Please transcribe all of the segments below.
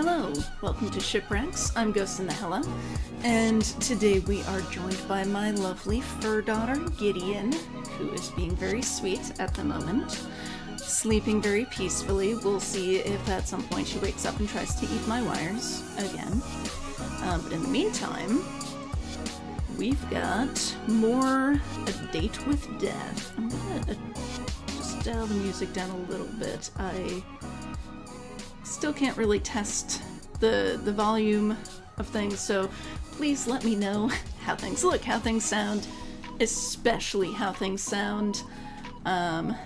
Hello, welcome to Shipwrecks. I'm Ghost in the Hella, and today we are joined by my lovely fur daughter, Gideon, who is being very sweet at the moment, sleeping very peacefully. We'll see if at some point she wakes up and tries to eat my wires again. But in the meantime, we've got more A Date with Death. I'm gonna just dial the music down a little bit. I still can't really test the volume of things, so please let me know how things look, how things sound, especially how things sound. And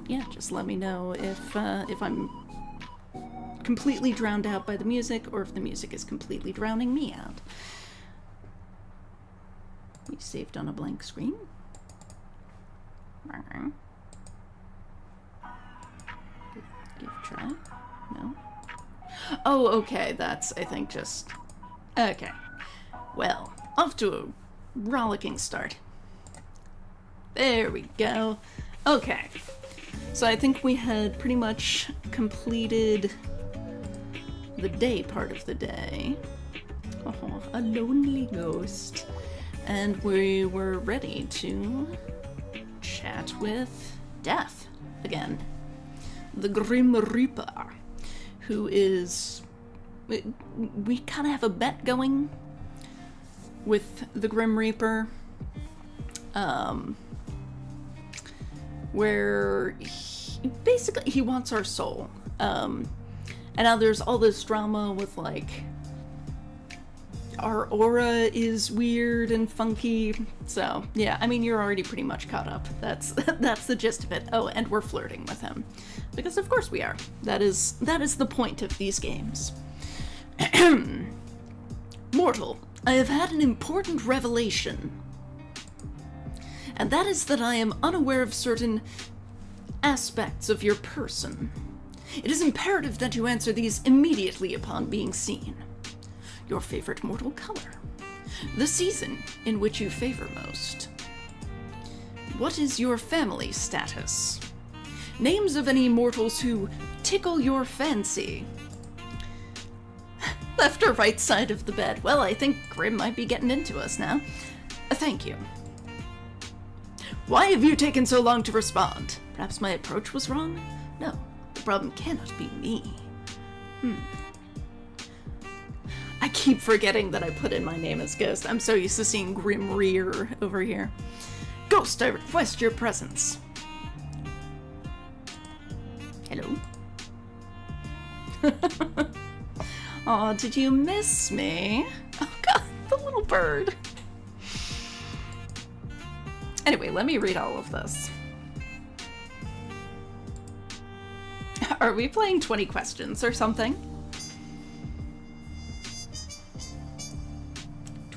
yeah, just let me know if I'm completely drowned out by the music or if the music is completely drowning me out. We saved on a blank screen. Give a try. No? Oh, okay, that's, I think, just... Okay. Well, off to a rollicking start. There we go. Okay. So I think we had pretty much completed the day part of the day. Oh, a lonely ghost. And we were ready to chat with Death again. The Grim Reaper, who is... We kind of have a bet going with the Grim Reaper, where basically he wants our soul. And now there's all this drama with, like, our aura is weird and funky. So yeah, I mean, you're already pretty much caught up. That's the gist of it. Oh, and we're flirting with him, because of course we are. That is the point of these games. Mortal, I have had an important revelation, and that is that I am unaware of certain aspects of your person. It is imperative that you answer these immediately upon being seen. Your favorite mortal color. The season in which you favor most. What is your family status? Names of any mortals who tickle your fancy. Left or right side of the bed? Well, I think Grim might be getting into us now. Thank you. Why have you taken so long to respond? Perhaps my approach was wrong? No, the problem cannot be me. I keep forgetting that I put in my name as Ghost. I'm so used to seeing Grim Rear over here. Ghost, I request your presence. Hello? Aw, did you miss me? Oh god, the little bird. Anyway, let me read all of this. Are we playing 20 questions or something?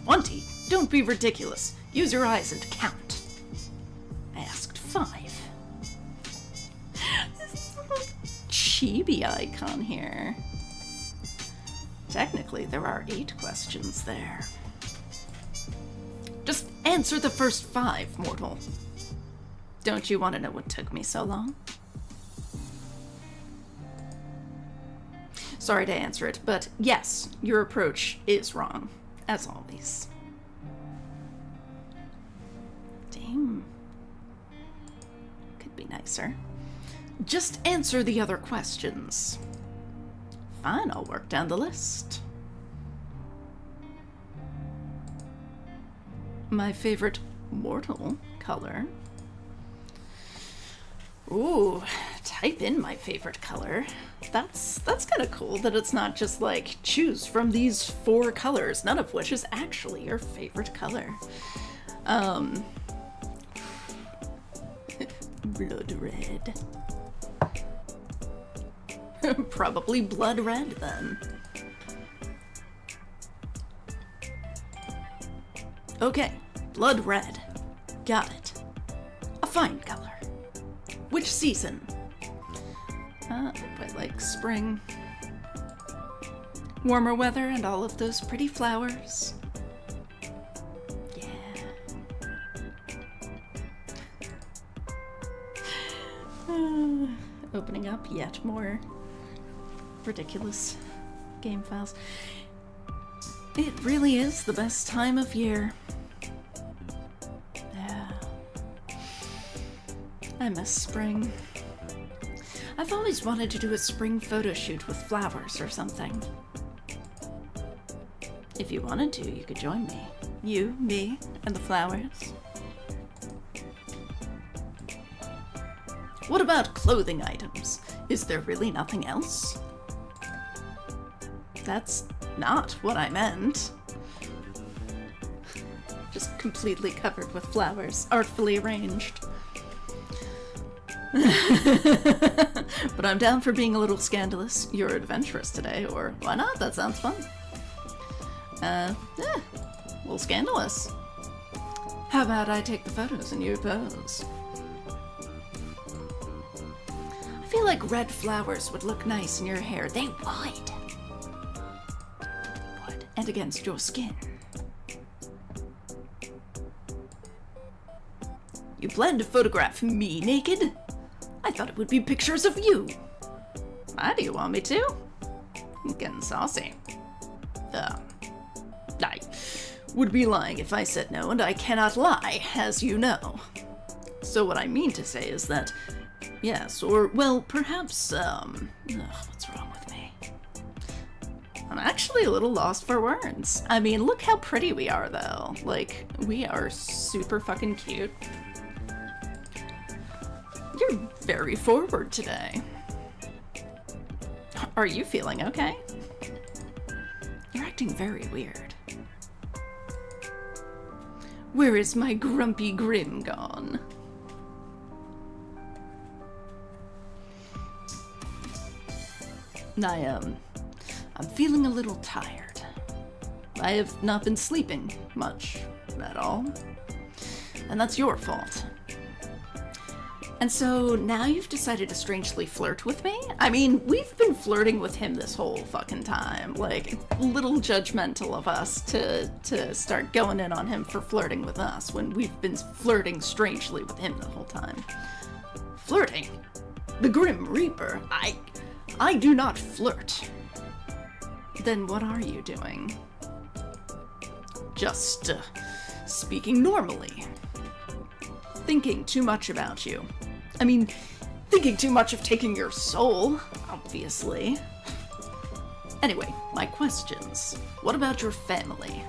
20? Don't be ridiculous. Use your eyes and count. I asked 5. This little chibi icon here. Technically, there are 8 questions there. Just answer the first 5, mortal. Don't you want to know what took me so long? Sorry to answer it, but yes, your approach is wrong. As always. Damn. Could be nicer. Just answer the other questions. Fine, I'll work down the list. My favorite mortal color. Ooh, type in my favorite color. That's kind of cool that it's not just like choose from these 4 colors, none of which is actually your favorite color. Blood red. Probably blood red then. Okay, blood red. Got it. A fine color. Which season? I like spring. Warmer weather and all of those pretty flowers. Yeah. Opening up yet more ridiculous game files. It really is the best time of year. Yeah. I miss spring. I've always wanted to do a spring photo shoot with flowers or something. If you wanted to, you could join me. You, me, and the flowers. What about clothing items? Is there really nothing else? That's not what I meant. Just completely covered with flowers, artfully arranged. But I'm down for being a little scandalous. You're adventurous today, or why not? That sounds fun. Yeah, a little scandalous. How about I take the photos and you pose? I feel like red flowers would look nice in your hair. They would. And against your skin. You plan to photograph me naked? I thought it would be pictures of you. Why do you want me to? I'm getting saucy. I would be lying if I said no, and I cannot lie, as you know. So what I mean to say is that, yes, or, well, perhaps, what's wrong with me? I'm actually a little lost for words. I mean, look how pretty we are, though. Like, we are super fucking cute. You're very forward today. Are you feeling okay? You're acting very weird. Where is my grumpy grin gone? I'm feeling a little tired. I have not been sleeping much at all. And that's your fault. And so now you've decided to strangely flirt with me? I mean, we've been flirting with him this whole fucking time. Like, it's a little judgmental of us to start going in on him for flirting with us when we've been flirting strangely with him the whole time. Flirting? The Grim Reaper? I do not flirt. Then what are you doing? Just, speaking normally. Thinking too much about you. I mean, thinking too much of taking your soul, obviously. Anyway, my questions. What about your family?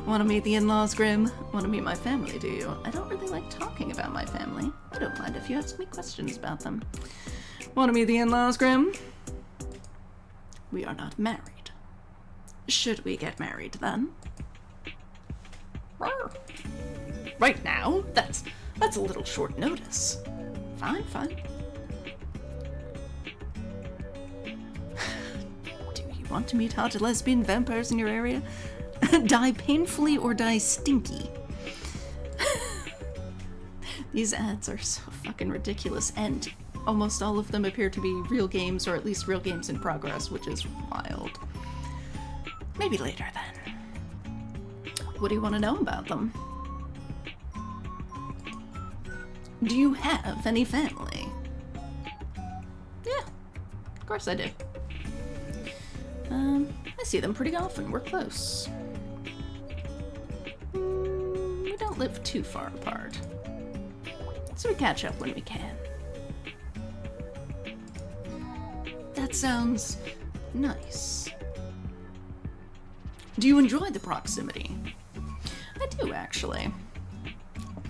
Want to meet the in-laws, Grim? Want to meet my family, do you? I don't really like talking about my family. I don't mind if you ask me questions about them. Want to meet the in-laws, Grim? We are not married. Should we get married, then? Right now? That's a little short notice. Fine. Do you want to meet hot lesbian vampires in your area? Die painfully or die stinky? These ads are so fucking ridiculous, and almost all of them appear to be real games, or at least real games in progress, which is wild. Maybe later, then. What do you want to know about them? Do you have any family? Yeah, of course I do. I see them pretty often. We're close. We don't live too far apart. So we catch up when we can. That sounds nice. Do you enjoy the proximity? I do, actually.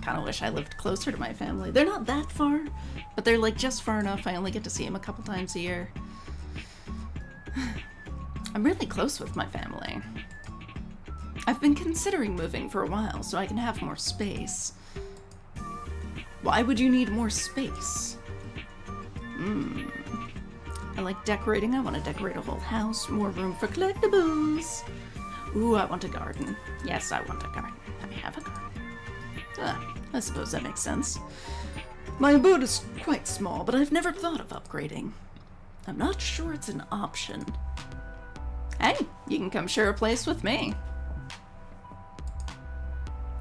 Kind of wish I lived closer to my family. They're not that far, but they're like just far enough I only get to see them a couple times a year. I'm really close with my family. I've been considering moving for a while so I can have more space. Why would you need more space? I like decorating. I want to decorate a whole house. More room for collectibles. Ooh, I want a garden. Yes, I want a garden. I have a garden. I suppose that makes sense. My abode is quite small, but I've never thought of upgrading. I'm not sure it's an option. Hey, you can come share a place with me.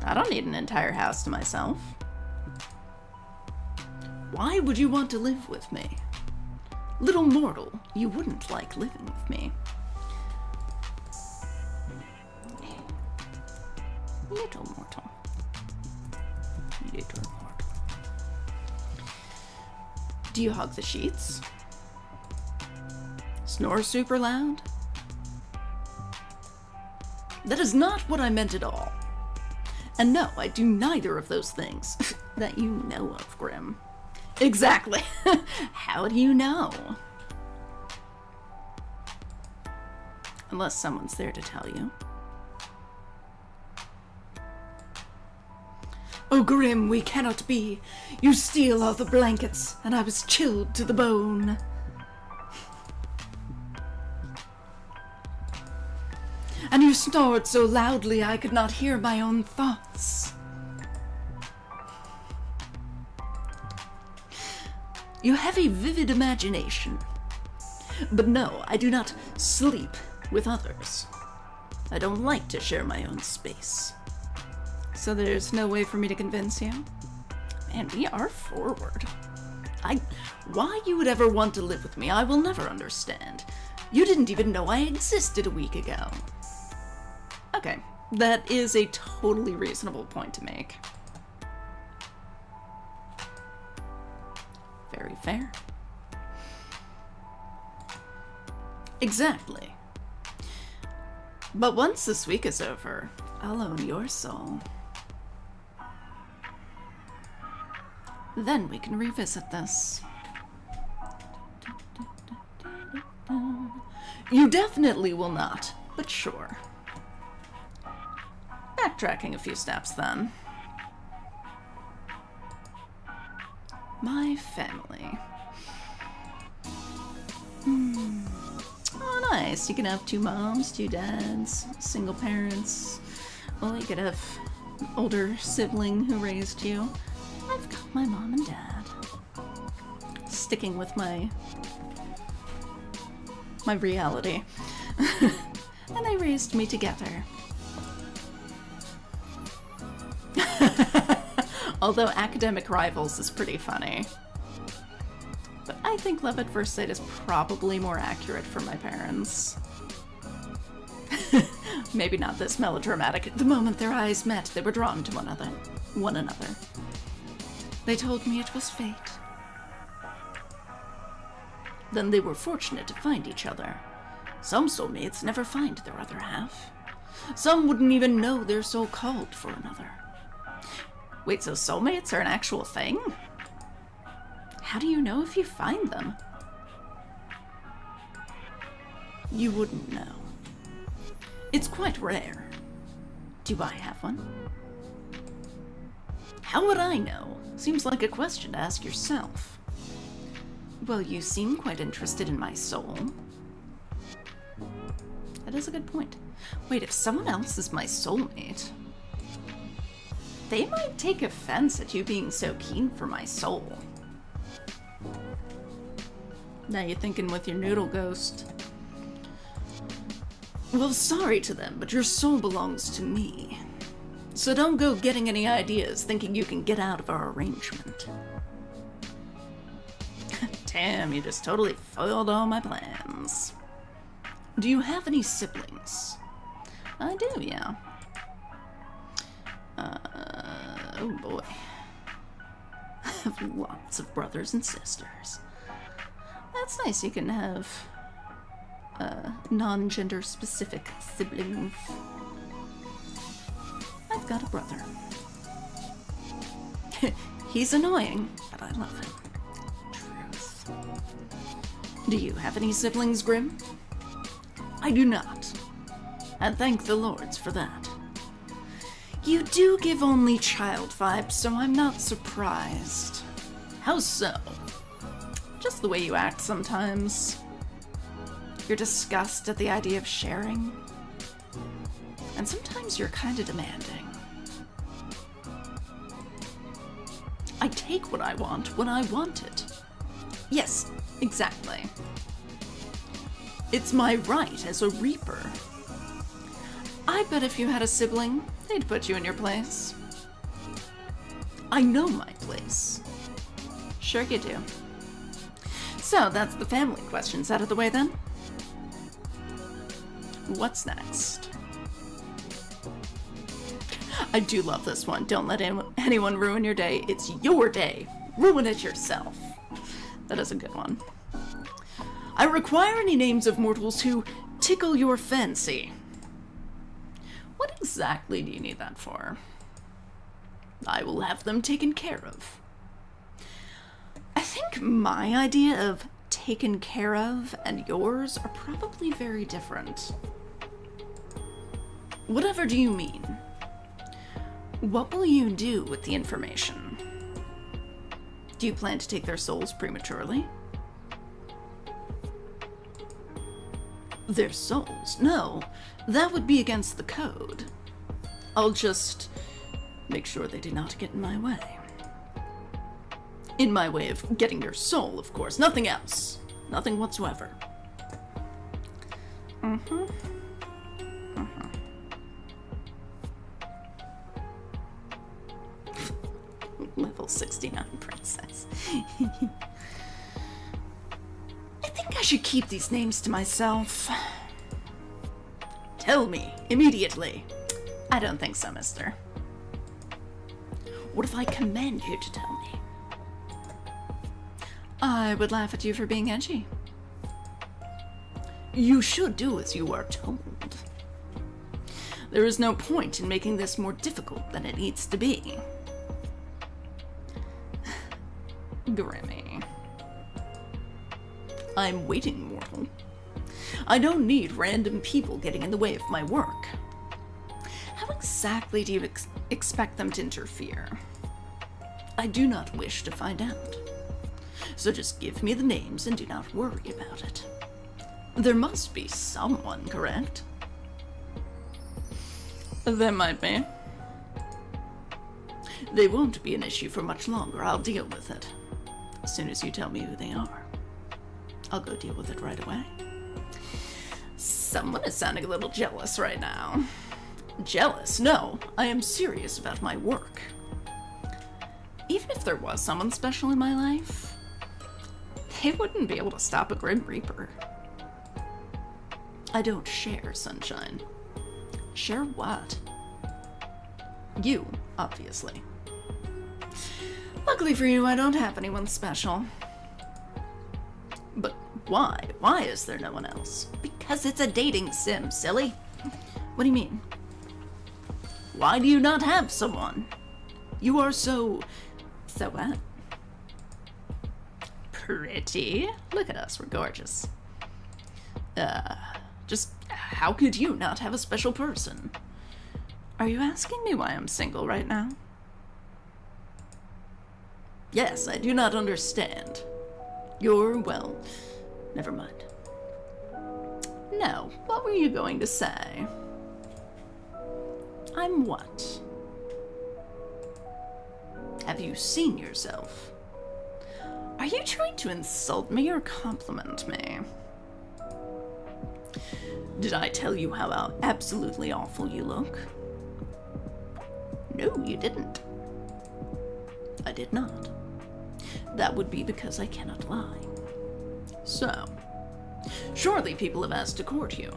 I don't need an entire house to myself. Why would you want to live with me? Little mortal, you wouldn't like living with me. Little mortal. Little mortal. Do you hug the sheets? Snore super loud? That is not what I meant at all. And no, I do neither of those things that you know of, Grim. Exactly. How do you know? Unless someone's there to tell you. Oh, Grim, we cannot be. You steal all the blankets, and I was chilled to the bone. And you snored so loudly I could not hear my own thoughts. You have a vivid imagination. But no, I do not sleep with others. I don't like to share my own space. So there's no way for me to convince you? Man, we are forward. Why you would ever want to live with me, I will never understand. You didn't even know I existed a week ago. Okay, that is a totally reasonable point to make. Very fair. Exactly. But once this week is over, I'll own your soul. Then we can revisit this. You definitely will not, but sure. Backtracking a few steps then. My family. Oh, nice. You can have 2 moms, 2 dads, single parents. Well, you could have an older sibling who raised you. I've got my mom and dad. Sticking with my reality. And they raised me together. Although academic rivals is pretty funny. But I think love at first sight is probably more accurate for my parents. Maybe not this melodramatic. The moment their eyes met, they were drawn to one another. They told me it was fate. Then they were fortunate to find each other. Some soulmates never find their other half. Some wouldn't even know their soul called for another. Wait, so soulmates are an actual thing? How do you know if you find them? You wouldn't know. It's quite rare. Do I have one? How would I know? Seems like a question to ask yourself. Well, you seem quite interested in my soul. That is a good point. Wait, if someone else is my soulmate, they might take offense at you being so keen for my soul. Now you're thinking with your noodle ghost. Well, sorry to them, but your soul belongs to me. So don't go getting any ideas thinking you can get out of our arrangement. Damn, you just totally foiled all my plans. Do you have any siblings? I do, yeah. Oh boy. I have lots of brothers and sisters. That's nice, you can have non-gender specific siblings. I've got a brother. He's annoying, but I love him. Truth. Do you have any siblings, Grim? I do not. And thank the lords for that. You do give only child vibes, so I'm not surprised. How so? Just the way you act sometimes. Your disgust at the idea of sharing. And sometimes you're kinda demanding. I take what I want when I want it. Yes, exactly. It's my right as a reaper. I bet if you had a sibling, they'd put you in your place. I know my place. Sure you do. So that's the family questions out of the way then. What's next? I do love this one. Don't let anyone ruin your day. It's your day. Ruin it yourself. That is a good one. I require any names of mortals who tickle your fancy. What exactly do you need that for? I will have them taken care of. I think my idea of taken care of and yours are probably very different. Whatever do you mean? What will you do with the information? Do you plan to take their souls prematurely? Their souls? No, that would be against the code. I'll just make sure they do not get in my way. In my way of getting your soul, of course. Nothing else. Nothing whatsoever. Level 69 princess. I think I should keep these names to myself. Tell me, immediately. I don't think so, mister. What if I command you to tell me? I would laugh at you for being edgy. You should do as you are told. There is no point in making this more difficult than it needs to be. Grimmy. I'm waiting, mortal. I don't need random people getting in the way of my work. How exactly do you expect them to interfere? I do not wish to find out. So just give me the names and do not worry about it. There must be someone, correct? There might be. They won't be an issue for much longer. I'll deal with it. As soon as you tell me who they are, I'll go deal with it right away. Someone is sounding a little jealous right now. Jealous? No, I am serious about my work. Even if there was someone special in my life, they wouldn't be able to stop a Grim Reaper. I don't share, Sunshine. Share what? You, obviously. Luckily for you, I don't have anyone special. But why? Why is there no one else? Because it's a dating sim, silly. What do you mean? Why do you not have someone? You are so what? Pretty. Look at us, we're gorgeous. Just how could you not have a special person? Are you asking me why I'm single right now? Yes, I do not understand. Well, never mind. No, what were you going to say? I'm what? Have you seen yourself? Are you trying to insult me or compliment me? Did I tell you how absolutely awful you look? No, you didn't. I did not. That would be because I cannot lie. So, surely people have asked to court you.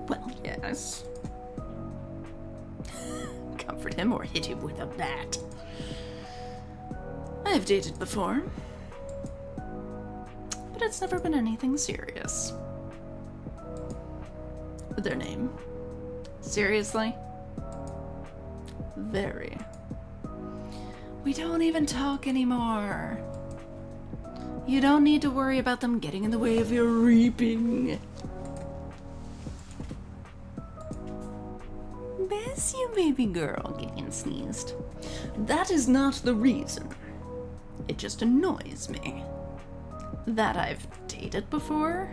Well, yes. Comfort him or hit him with a bat. I have dated before, but it's never been anything serious. Their name? Seriously? Very. We don't even talk anymore. You don't need to worry about them getting in the way of your reaping. Bless you, baby girl, Gideon sneezed. That is not the reason. It just annoys me. That I've dated before?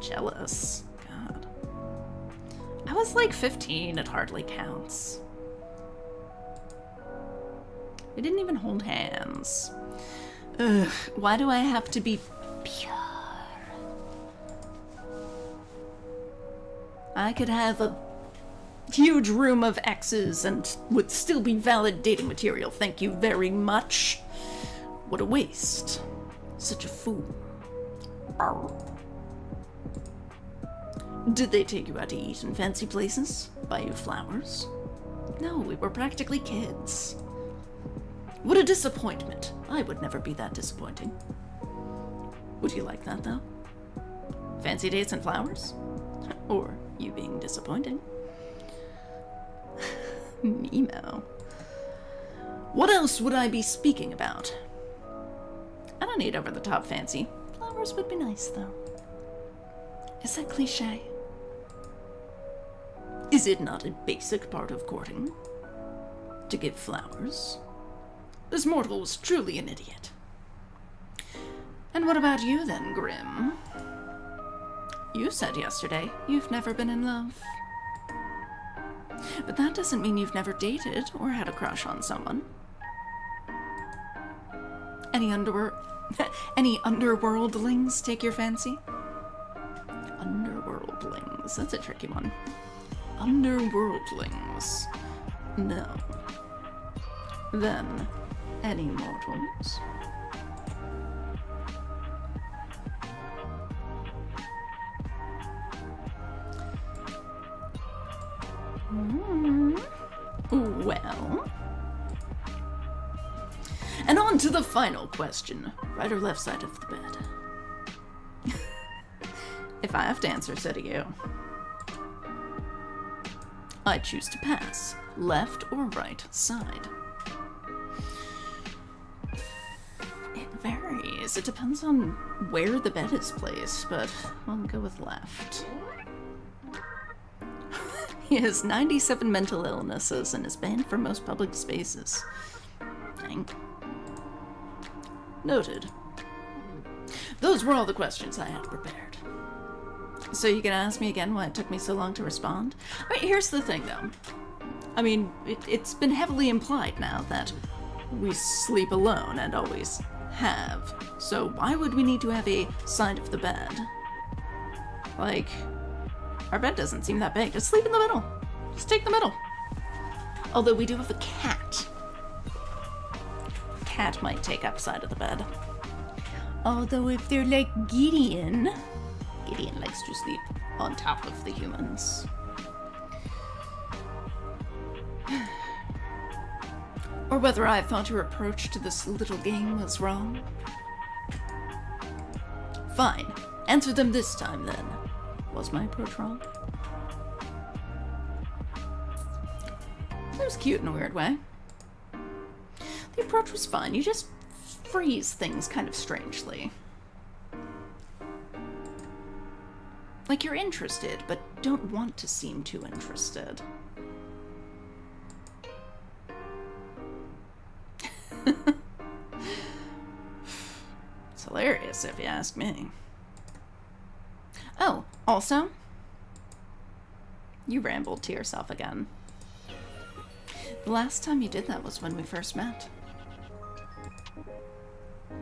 Jealous. God. I was like 15, it hardly counts. We didn't even hold hands. Ugh, why do I have to be pure? I could have a huge room of exes and would still be valid dating material, thank you very much. What a waste. such a fool? Arr. Did they take you out to eat in fancy places? Buy you flowers? No, we were practically kids. What a disappointment. I would never be that disappointing. Would you like that, though? Fancy dates and flowers? Or you being disappointing? Nemo. What else would I be speaking about? I don't need over-the-top fancy. Flowers would be nice, though. Is that cliché? Is it not a basic part of courting? To give flowers? This mortal was truly an idiot. And what about you then, Grim? You said yesterday you've never been in love. But that doesn't mean you've never dated or had a crush on someone. Any underworldlings take your fancy? Underworldlings, that's a tricky one. Underworldlings. No. Then, any mortals? Well. And on to the final question. Right or left side of the bed? If I have to answer, so do you. I choose to pass. Left or right side? It varies. It depends on where the bed is placed, but I'll go with left. He has 97 mental illnesses and is banned from most public spaces. Dang. Noted. Those were all the questions I had prepared. So you can ask me again why it took me so long to respond? But here's the thing, though. I mean, it's been heavily implied now that we sleep alone and always have. So why would we need to have a side of the bed? Like, our bed doesn't seem that big. Just sleep in the middle. Just take the middle. Although we do have a cat. Cat might take up side of the bed. Although if they're like Gideon likes to sleep on top of the humans. Or whether I thought your approach to this little game was wrong. Fine. Answer them this time, then. Was my approach wrong? It was cute in a weird way. The approach was fine. You just phrase things kind of strangely. Like you're interested, but don't want to seem too interested. It's hilarious, if you ask me. Oh, also, you rambled to yourself again. The last time you did that was when we first met.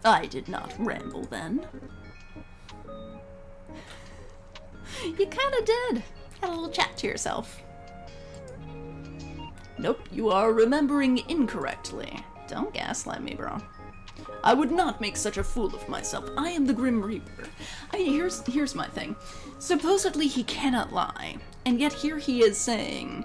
I did not ramble then. You kinda did. Had a little chat to yourself. Nope, you are remembering incorrectly. Don't gaslight me, bro. I would not make such a fool of myself. I am the Grim Reaper. I mean, here's my thing. Supposedly he cannot lie, and yet here he is saying,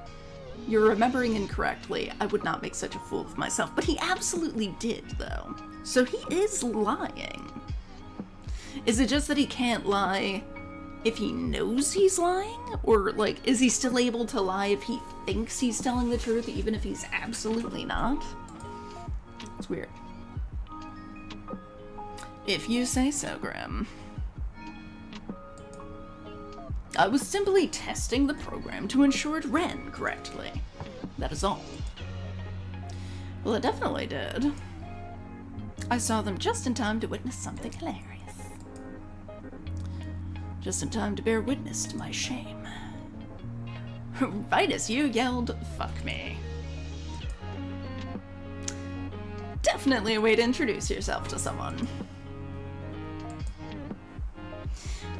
you're remembering incorrectly. I would not make such a fool of myself. But he absolutely did, though. So he is lying. Is it just that he can't lie if he knows he's lying? Or, like, is he still able to lie if he thinks he's telling the truth, even if he's absolutely not? It's weird. If you say so, Grim. I was simply testing the program to ensure it ran correctly. That is all. Well, it definitely did. I saw them just in time to witness something hilarious. Just in time to bear witness to my shame. Right as you yelled, "Fuck me." Definitely a way to introduce yourself to someone.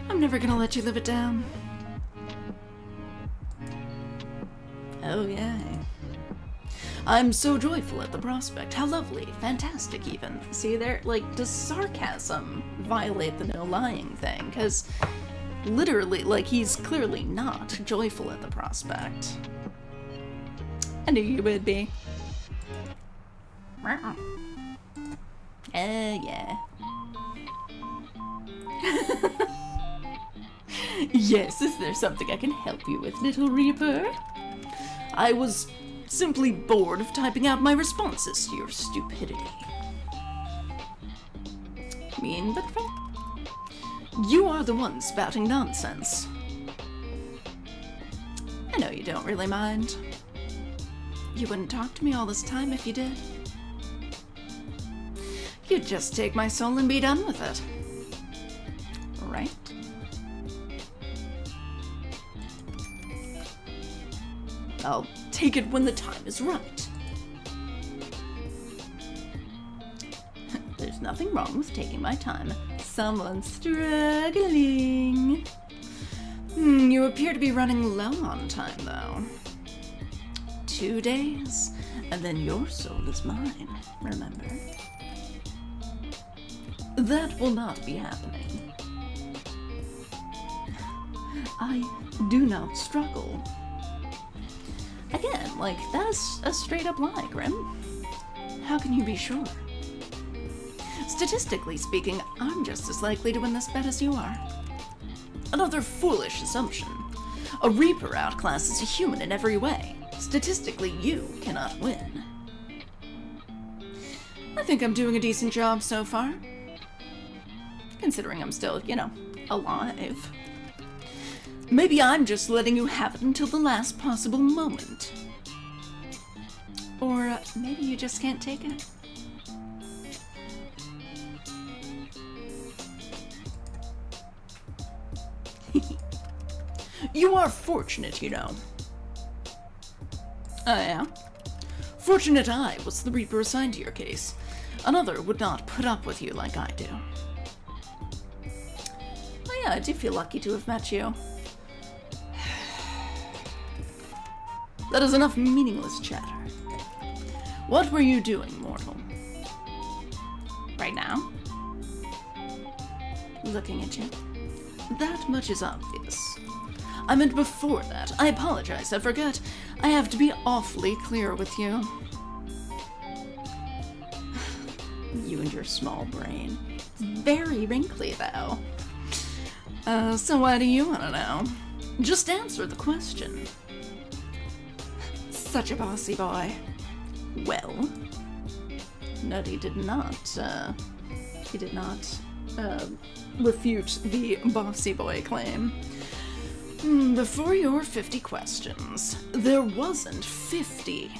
I'm never gonna let you live it down. Oh, yeah. I'm so joyful at the prospect. How lovely. Fantastic, even. See there? Like, does sarcasm violate the no lying thing? Because, literally, like, he's clearly not joyful at the prospect. I knew you would be. Yeah. Yes, is there something I can help you with, little Reaper? I was simply bored of typing out my responses to your stupidity. Mean but fair. You are the one spouting nonsense. I know you don't really mind. You wouldn't talk to me all this time if you did. You'd just take my soul and be done with it. Right? I'll take it when the time is right. There's nothing wrong with taking my time. Someone's struggling. You appear to be running low on time, though. 2 days, and then your soul is mine, remember? That will not be happening. I do not struggle. Again, like, that's a straight-up lie, Grim. How can you be sure? Statistically speaking, I'm just as likely to win this bet as you are. Another foolish assumption. A Reaper outclasses a human in every way. Statistically, you cannot win. I think I'm doing a decent job so far. Considering I'm still, alive. Maybe I'm just letting you have it until the last possible moment. Or maybe you just can't take it. You are fortunate, you know. Oh, yeah? Fortunate I was the Reaper assigned to your case. Another would not put up with you like I do. Oh yeah, I do feel lucky to have met you. That is enough meaningless chatter. What were you doing, mortal? Right now? Looking at you. That much is obvious. I meant before that. I apologize, I forgot. I have to be awfully clear with you. You and your small brain. It's very wrinkly, though. So why do you want to know? Just answer the question. Such a bossy boy. Well, Nutty did not refute the bossy boy claim. Before your 50 questions, there wasn't 50.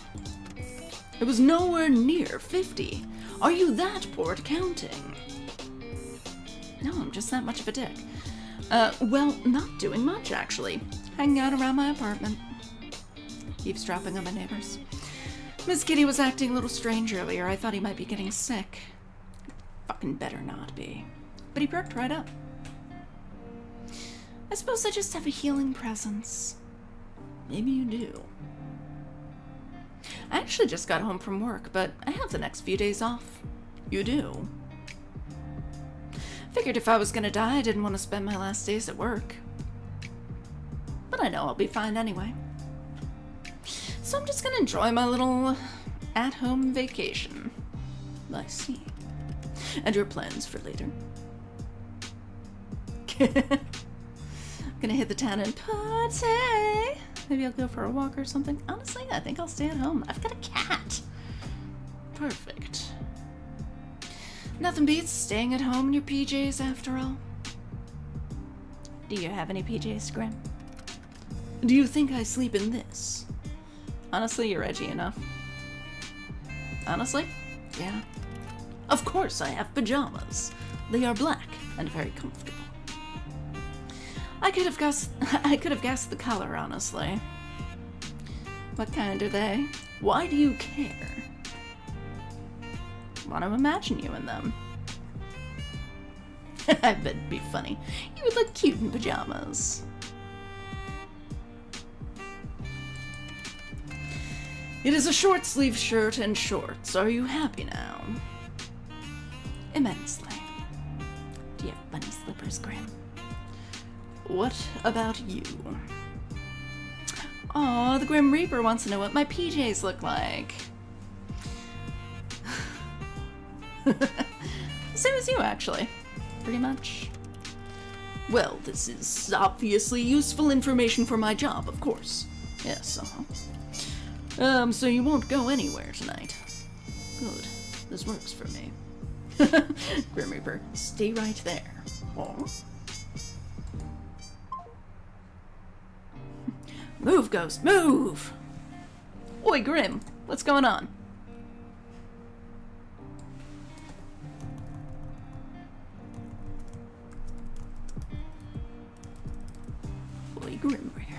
It was nowhere near 50. Are you that poor at counting? No, I'm just that much of a dick. Well, not doing much, actually. Hanging out around my apartment. Eavesdropping on my neighbors. Miss Kitty was acting a little strange earlier. I thought he might be getting sick. Fucking better not be. But he perked right up. I suppose I just have a healing presence. Maybe you do. I actually just got home from work, but I have the next few days off. You do. Figured if I was gonna die, I didn't want to spend my last days at work. But I know I'll be fine anyway. So I'm just gonna enjoy my little at-home vacation. I see. And your plans for later? Gonna hit the town and party. Maybe I'll go for a walk or something. Honestly, I think I'll stay at home. I've got a cat. Perfect. Nothing beats staying at home in your PJs after all. Do you have any PJs, Grim? Do you think I sleep in this? Honestly, you're edgy enough. Honestly? Yeah. Of course I have pajamas. They are black and very comfortable. I could have guessed the color, honestly. What kind are they? Why do you care? Want to imagine you in them. I bet it'd be funny. You would look cute in pajamas. It is a short-sleeved shirt and shorts. Are you happy now? Immensely. Do you have bunny slippers, Grim? What about you? Aw, the Grim Reaper wants to know what my PJs look like. Same as you, actually. Pretty much. Well, this is obviously useful information for my job, of course. Yes, so you won't go anywhere tonight. Good. This works for me. Grim Reaper, stay right there. Oh. Move, Ghost, move! Oi, Grim, what's going on? Oi, Grim Reaper.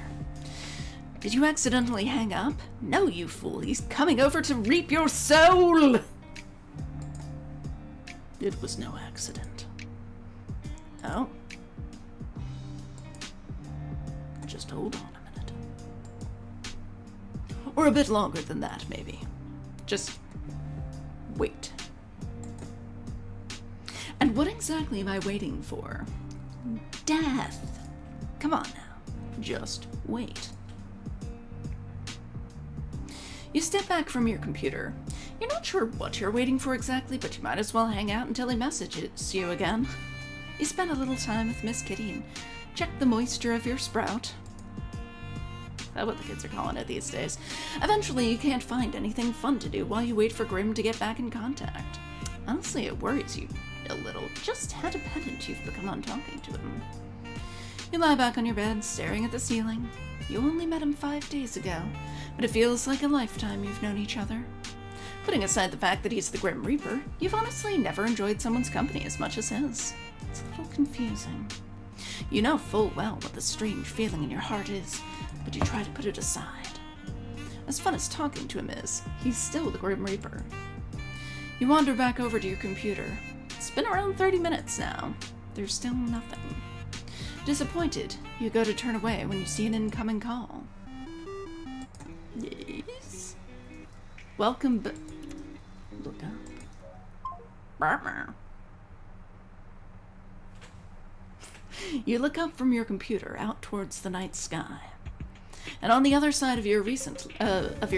Did you accidentally hang up? No, you fool, he's coming over to reap your soul! It was no accident. Oh? Just hold on a minute. Or a bit longer than that, maybe. Just wait. And what exactly am I waiting for? Death! Come on now. Just wait. You step back from your computer. You're not sure what you're waiting for exactly, but you might as well hang out until he messages you again. You spend a little time with Miss Kitty and check the moisture of your sprout. That's what the kids are calling it these days. Eventually, you can't find anything fun to do while you wait for Grim to get back in contact. Honestly, it worries you a little. Just how dependent you've become on talking to him. You lie back on your bed, staring at the ceiling. You only met him 5 days ago, but it feels like a lifetime you've known each other. Putting aside the fact that he's the Grim Reaper, you've honestly never enjoyed someone's company as much as his. It's a little confusing. You know full well what the strange feeling in your heart is, but you try to put it aside. As fun as talking to him is, he's still the Grim Reaper. You wander back over to your computer. It's been around 30 minutes now. There's still nothing. Disappointed, you go to turn away when you see an incoming call. Yes? Welcome Look up. You look up from your computer out towards the night sky. And on the other side of your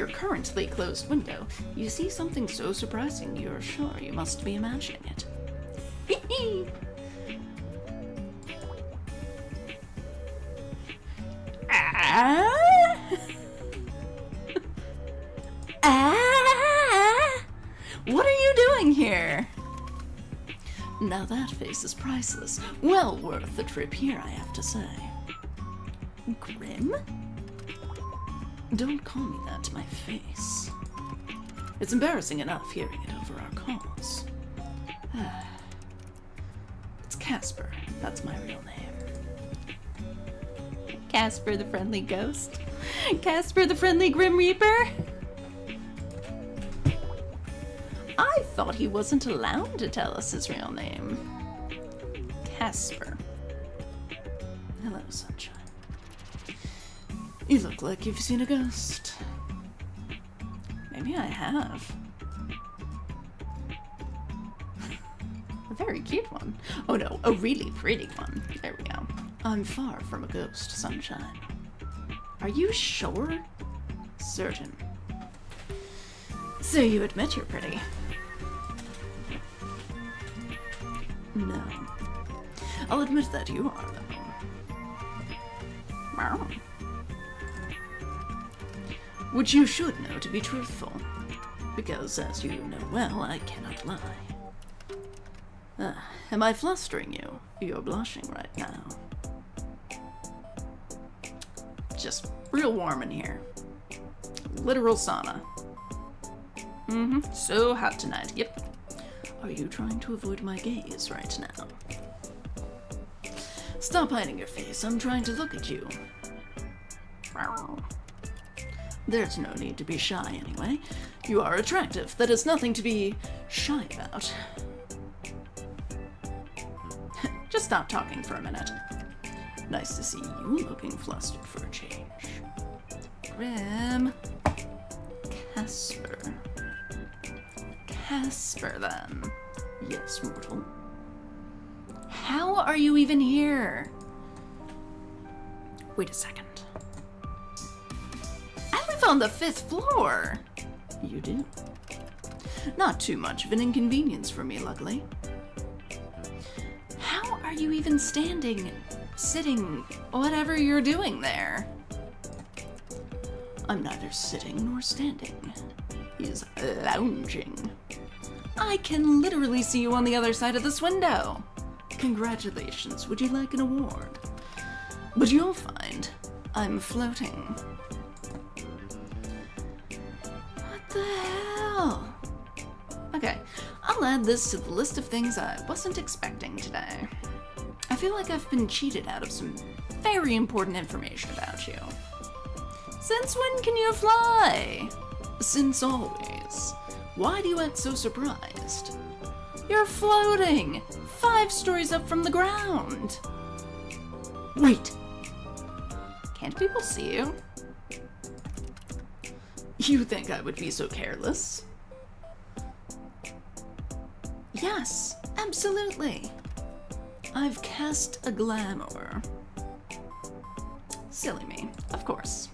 currently closed window, you see something so surprising you're sure you must be imagining it. What are you doing here? Now that face is priceless. Well worth the trip here, I have to say. Grim? Don't call me that to my face. It's embarrassing enough hearing it over our calls. It's Casper. That's my real name. Casper the friendly ghost? Casper the friendly Grim Reaper? I thought he wasn't allowed to tell us his real name. Casper. Hello, sunshine. You look like you've seen a ghost. Maybe I have. A very cute one. Oh no, a really pretty one. There we go. I'm far from a ghost, sunshine. Are you sure? Certain. So you admit you're pretty? No. I'll admit that you are, though. Meow. Which you should know to be truthful. Because, as you know well, I cannot lie. Am I flustering you? You're blushing right now. Just real warm in here. Literal sauna. So hot tonight. Yep. Are you trying to avoid my gaze right now? Stop hiding your face. I'm trying to look at you. There's no need to be shy anyway. You are attractive. That is nothing to be shy about. Just stop talking for a minute. Nice to see you looking flustered for a change. Grim. Casper, then. Yes, mortal. How are you even here? Wait a second. I live on the 5th floor. You do? Not too much of an inconvenience for me, luckily. How are you even standing, sitting, whatever you're doing there? I'm neither sitting nor standing. He's lounging. I can literally see you on the other side of this window. Congratulations, would you like an award? But you'll find I'm floating. What the hell? Okay, I'll add this to the list of things I wasn't expecting today. I feel like I've been cheated out of some very important information about you. Since when can you fly? Since always. Why do you act so surprised? You're floating! 5 stories up from the ground! Wait! Can't people see you? You think I would be so careless? Yes, absolutely. I've cast a glamour. Silly me, of course.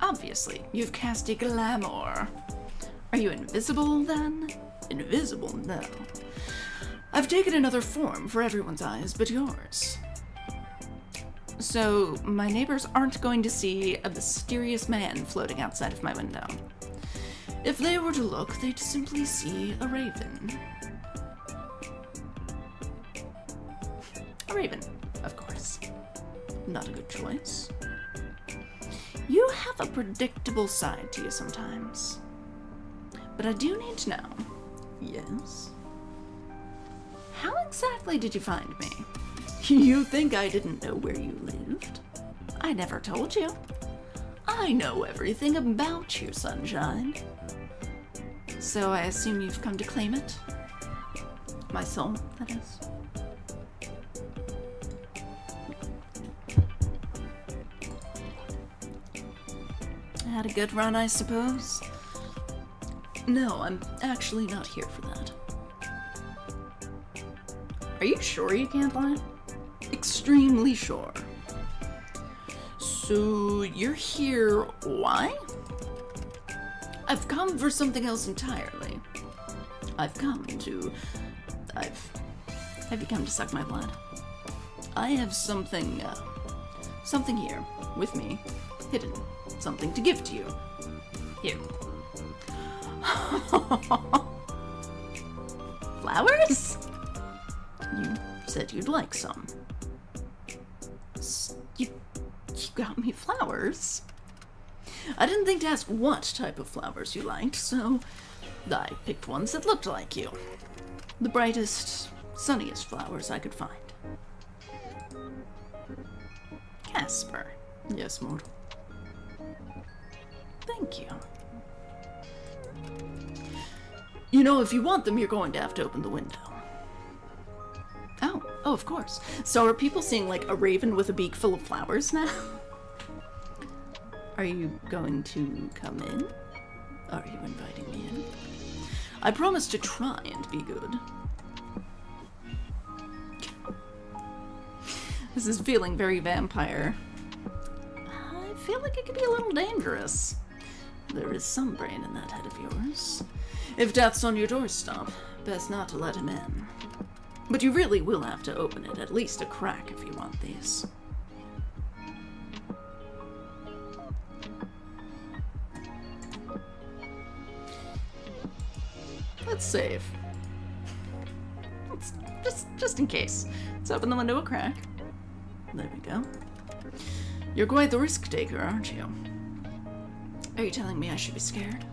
Obviously, you've cast a glamour. Are you invisible, then? Invisible? No. I've taken another form for everyone's eyes but yours. So, my neighbors aren't going to see a mysterious man floating outside of my window. If they were to look, they'd simply see a raven. A raven, of course. Not a good choice. You have a predictable side to you sometimes. But I do need to know. Yes? How exactly did you find me? You think I didn't know where you lived? I never told you. I know everything about you, Sunshine. So I assume you've come to claim it? My soul, that is. Had a good run, I suppose? No, I'm actually not here for that. Are you sure you can't lie? Extremely sure. So, you're here, why? I've come for something else entirely. Have you come to suck my blood? I have something here, with me, hidden. Something to give to you. Here. Flowers? You said you'd like some. You got me flowers? I didn't think to ask what type of flowers you liked, so I picked ones that looked like you. The brightest, sunniest flowers I could find. Casper. Yes, mortal. Thank you. You know, if you want them, you're going to have to open the window. Oh, of course. So are people seeing, like, a raven with a beak full of flowers now? Are you going to come in? Are you inviting me in? I promise to try and be good. This is feeling very vampire. I feel like it could be a little dangerous. There is some brain in that head of yours. If death's on your doorstep, best not to let him in. But you really will have to open it at least a crack if you want these. Let's save. Just in case. Let's open the window a crack. There we go. You're quite the risk taker, aren't you? Are you telling me I should be scared?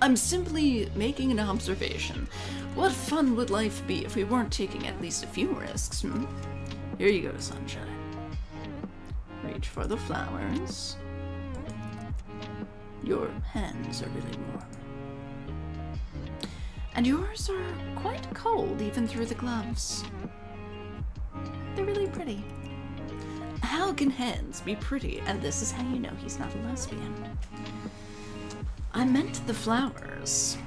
I'm simply making an observation. What fun would life be if we weren't taking at least a few risks, hmm? Here you go, Sunshine. Reach for the flowers. Your hands are really warm. And yours are quite cold even through the gloves. They're really pretty. How can hands be pretty? And this is how you know he's not a lesbian. I meant the flowers.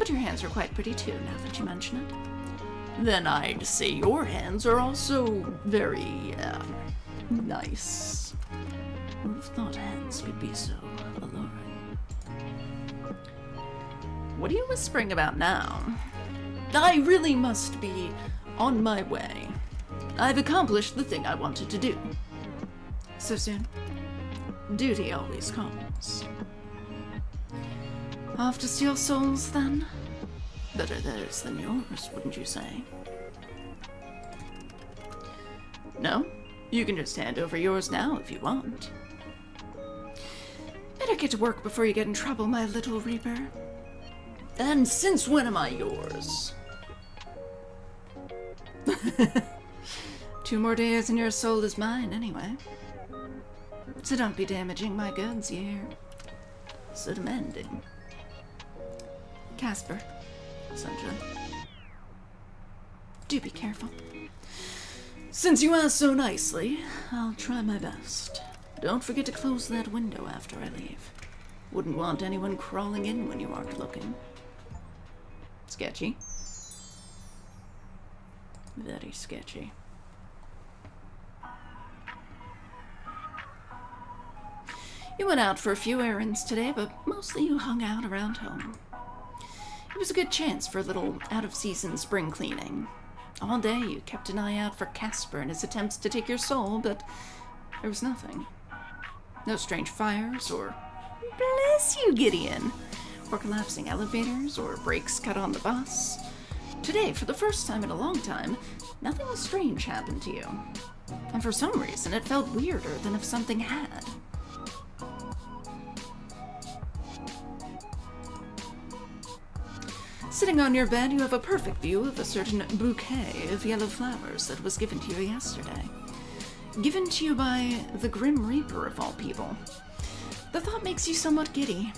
But your hands are quite pretty too, now that you mention it. Then I'd say your hands are also very, nice. Would have thought hands could be so alluring. What are you whispering about now? I really must be on my way. I've accomplished the thing I wanted to do. So soon? Duty always calls. Off to steal souls, then? Better theirs than yours, wouldn't you say? No? You can just hand over yours now if you want. Better get to work before you get in trouble, my little Reaper. And since when am I yours? 2 more days and your soul is mine, anyway. So don't be damaging my goods, you hear? So demanding. Casper, essentially. Do be careful. Since you asked so nicely, I'll try my best. Don't forget to close that window after I leave. Wouldn't want anyone crawling in when you aren't looking. Sketchy. Very sketchy. You went out for a few errands today, but mostly you hung out around home. It was a good chance for a little out-of-season spring cleaning. All day you kept an eye out for Casper and his attempts to take your soul, but there was nothing. No strange fires, or bless you, Gideon, or collapsing elevators, or brakes cut on the bus. Today, for the first time in a long time, nothing strange happened to you. And for some reason, it felt weirder than if something had. Sitting on your bed, you have a perfect view of a certain bouquet of yellow flowers that was given to you yesterday. Given to you by the Grim Reaper of all people. The thought makes you somewhat giddy.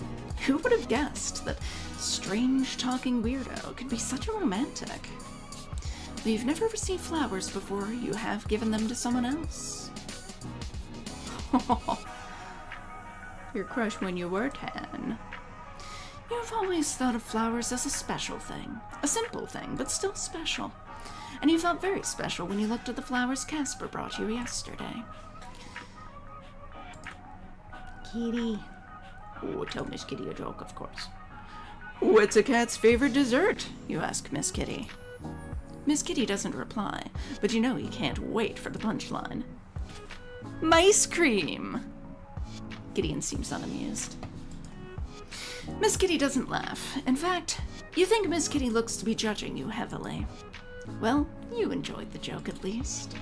Who would have guessed that strange talking weirdo could be such a romantic? But you've never received flowers before, you have given them to someone else. Your crush when you were 10. You've always thought of flowers as a special thing. A simple thing, but still special. And you felt very special when you looked at the flowers Casper brought you yesterday. Kitty. Oh, tell Miss Kitty a joke, of course. What's a cat's favorite dessert? You ask Miss Kitty. Miss Kitty doesn't reply, but you know you can't wait for the punchline. Mice cream! Gideon seems unamused. Miss Kitty doesn't laugh. In fact, you think Miss Kitty looks to be judging you heavily. Well, you enjoyed the joke at least.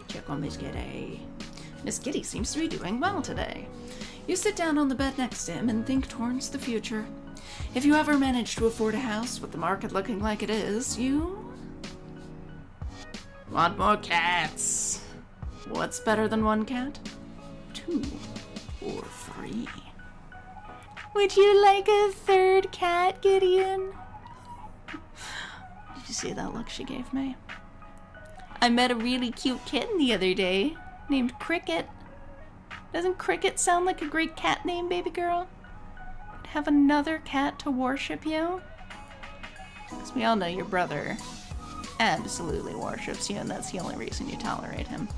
Check on Miss Kitty. Miss Kitty seems to be doing well today. You sit down on the bed next to him and think towards the future. If you ever manage to afford a house with the market looking like it is, you want more cats. What's better than 1 cat? 2 or 3. Would you like a 3rd cat, Gideon? Did you see that look she gave me? I met a really cute kitten the other day named Cricket. Doesn't Cricket sound like a great cat name, baby girl? I'd have another cat to worship you. Because we all know your brother absolutely worships you, and that's the only reason you tolerate him.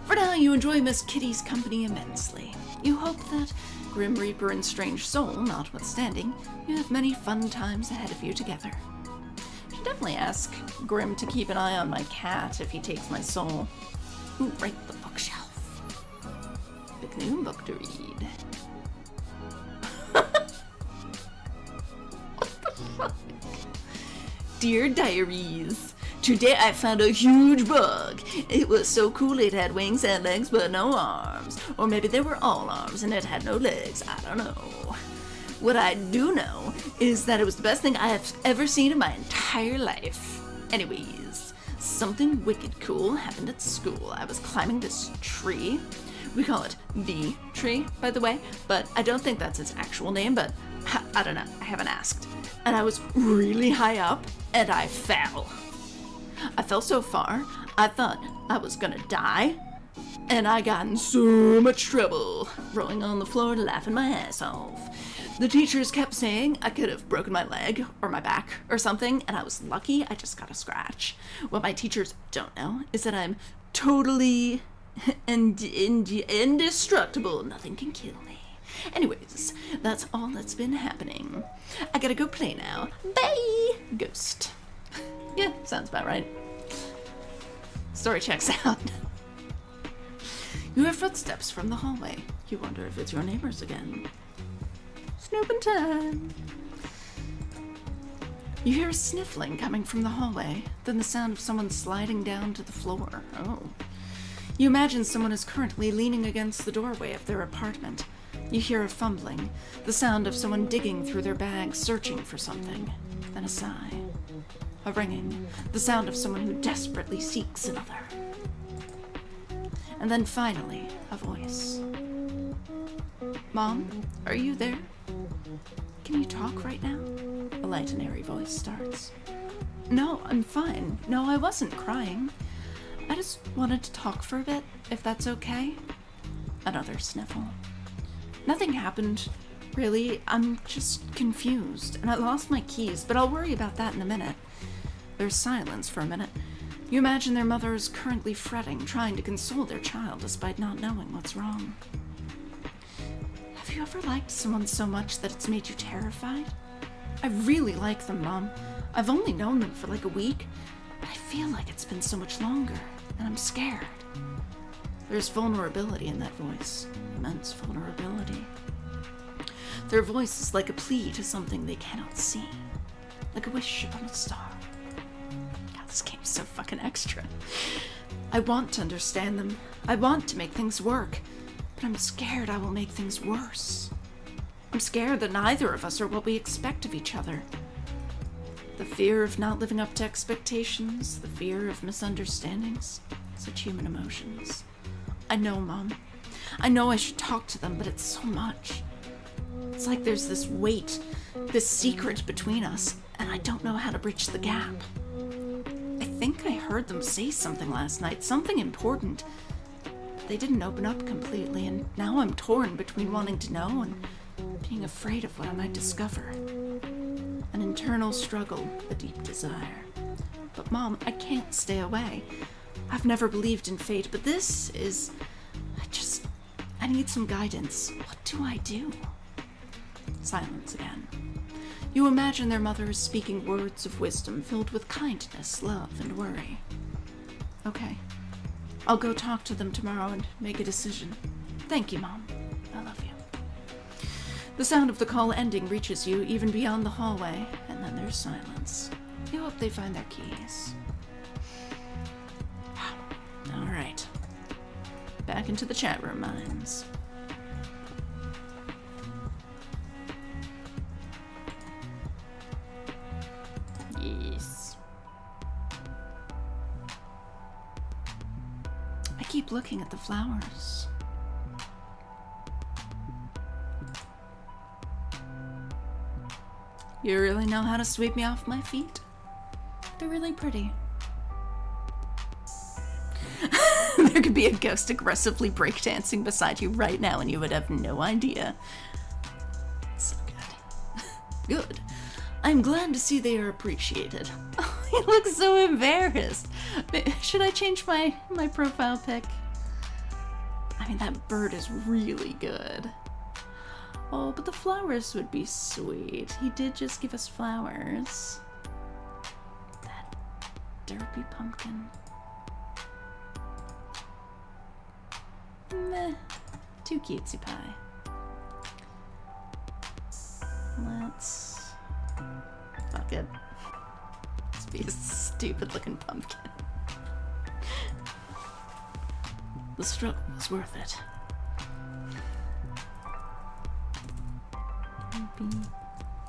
For now, you enjoy Miss Kitty's company immensely. You hope that, Grim Reaper and Strange Soul notwithstanding, you have many fun times ahead of you together. I should definitely ask Grim to keep an eye on my cat if he takes my soul. Ooh, right, the bookshelf. Pick a new book to read. What the fuck? Dear Diaries, today I found a huge bug. It was so cool it had wings and legs but no arms. Or maybe they were all arms and it had no legs. I don't know. What I do know is that it was the best thing I have ever seen in my entire life. Anyways, something wicked cool happened at school. I was climbing this tree. We call it the tree, by the way, but I don't think that's its actual name, but I don't know. I haven't asked. And I was really high up and I fell. I fell so far, I thought I was gonna die, and I got in so much trouble, rolling on the floor and laughing my ass off. The teachers kept saying I could have broken my leg or my back or something, and I was lucky I just got a scratch. What my teachers don't know is that I'm totally indestructible. Nothing can kill me. Anyways, that's all that's been happening. I gotta go play now. Bye! Ghost. Yeah, sounds about right. Story checks out. You hear footsteps from the hallway. You wonder if it's your neighbors again. Snooping time. You hear sniffling coming from the hallway, then the sound of someone sliding down to the floor. Oh. You imagine someone is currently leaning against the doorway of their apartment. You hear a fumbling, the sound of someone digging through their bag, searching for something. Then a sigh. A ringing, the sound of someone who desperately seeks another. And then finally, a voice. Mom, are you there? Can you talk right now? A light and airy voice starts. No, I'm fine. No, I wasn't crying. I just wanted to talk for a bit, if that's okay. Another sniffle. Nothing happened, really. I'm just confused, and I lost my keys, but I'll worry about that in a minute. There's silence for a minute. You imagine their mother is currently fretting, trying to console their child despite not knowing what's wrong. Have you ever liked someone so much that it's made you terrified? I really like them, Mom. I've only known them for like a week, but I feel like it's been so much longer, and I'm scared. There's vulnerability in that voice. Immense vulnerability. Their voice is like a plea to something they cannot see. Like a wish upon a star. God, this game's so fucking extra. I want to understand them. I want to make things work. But I'm scared I will make things worse. I'm scared that neither of us are what we expect of each other. The fear of not living up to expectations, the fear of misunderstandings, such human emotions. I know, Mom. I know I should talk to them, but it's so much. It's like there's this weight, this secret between us, and I don't know how to bridge the gap. I think I heard them say something last night, something important. They didn't open up completely, and now I'm torn between wanting to know and being afraid of what I might discover. An internal struggle, a deep desire. But Mom, I can't stay away. I've never believed in fate, but this is... I need some guidance. What do I do? Silence again. You imagine their mother is speaking words of wisdom filled with kindness, love, and worry. Okay. I'll go talk to them tomorrow and make a decision. Thank you, Mom. I love you. The sound of the call ending reaches you even beyond the hallway, and then there's silence. You hope they find their keys. All right. Back into the chat room, minds. Yes. I keep looking at the flowers. You really know how to sweep me off my feet? They're really pretty. There could be a ghost aggressively breakdancing beside you right now and you would have no idea. So good. Good. I'm glad to see they are appreciated. Oh, he looks so embarrassed. Should I change my profile pic? I mean, that bird is really good. Oh, but the flowers would be sweet. He did just give us flowers. That derpy pumpkin. Meh. Too cutesy pie. Let's... Fuck it. Let's be a stupid looking pumpkin. The struggle was worth it.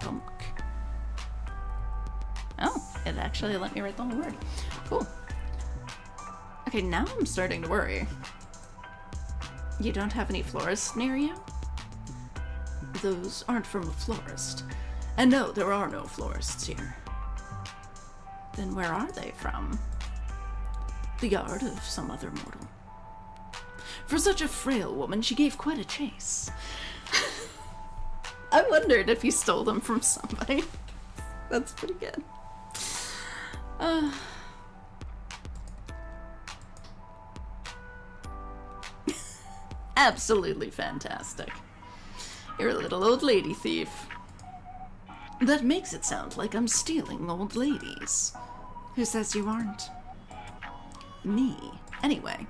Punk. Oh, it actually let me write the whole word. Cool. Okay, now I'm starting to worry. You don't have any florists near you? Those aren't from a florist. And no, there are no florists here. Then where are they from? The yard of some other mortal. For such a frail woman, she gave quite a chase. I wondered if you stole them from somebody. That's pretty good. Absolutely fantastic. You're a little old lady thief. That makes it sound like I'm stealing old ladies. Who says you aren't? Me. Anyway,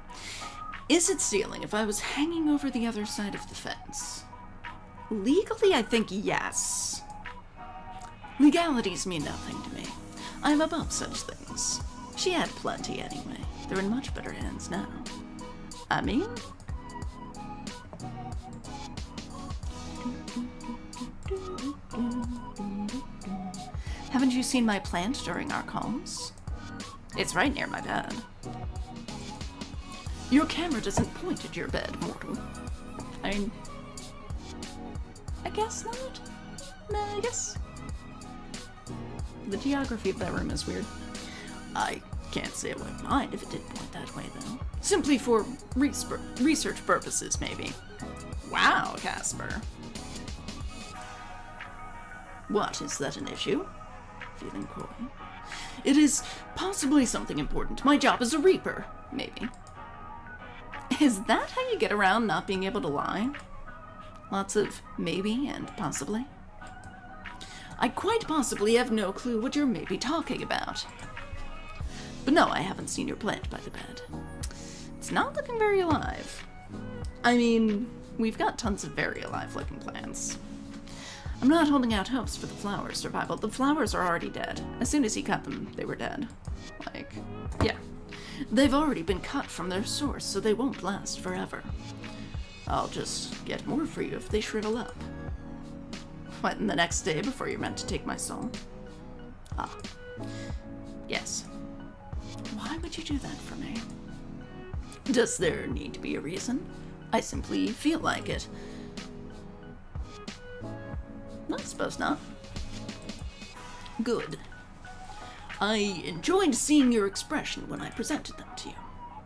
is it stealing if I was hanging over the other side of the fence? Legally, I think yes. Legalities mean nothing to me. I'm above such things. She had plenty anyway. They're in much better hands now. I mean... Haven't you seen my plant during our calls? It's right near my bed. Your camera doesn't point at your bed, mortal. I mean... I guess not? No, I guess... The geography of that room is weird. I can't say I wouldn't mind if it did point that way, though. Simply for research purposes, maybe. Wow, Casper. What, is that an issue? Feeling coy. It is possibly something important. My job as a reaper, maybe. Is that how you get around not being able to lie? Lots of maybe and possibly? I quite possibly have no clue what you're maybe talking about. But no, I haven't seen your plant by the bed. It's not looking very alive. I mean, we've got tons of very alive-looking plants. I'm not holding out hopes for the flowers' survival. The flowers are already dead. As soon as he cut them, they were dead. Like, yeah. They've already been cut from their source, so they won't last forever. I'll just get more for you if they shrivel up. What, in the next day before you're meant to take my soul? Ah. Yes. Why would you do that for me? Does there need to be a reason? I simply feel like it. I suppose not. Good. I enjoyed seeing your expression when I presented them to you.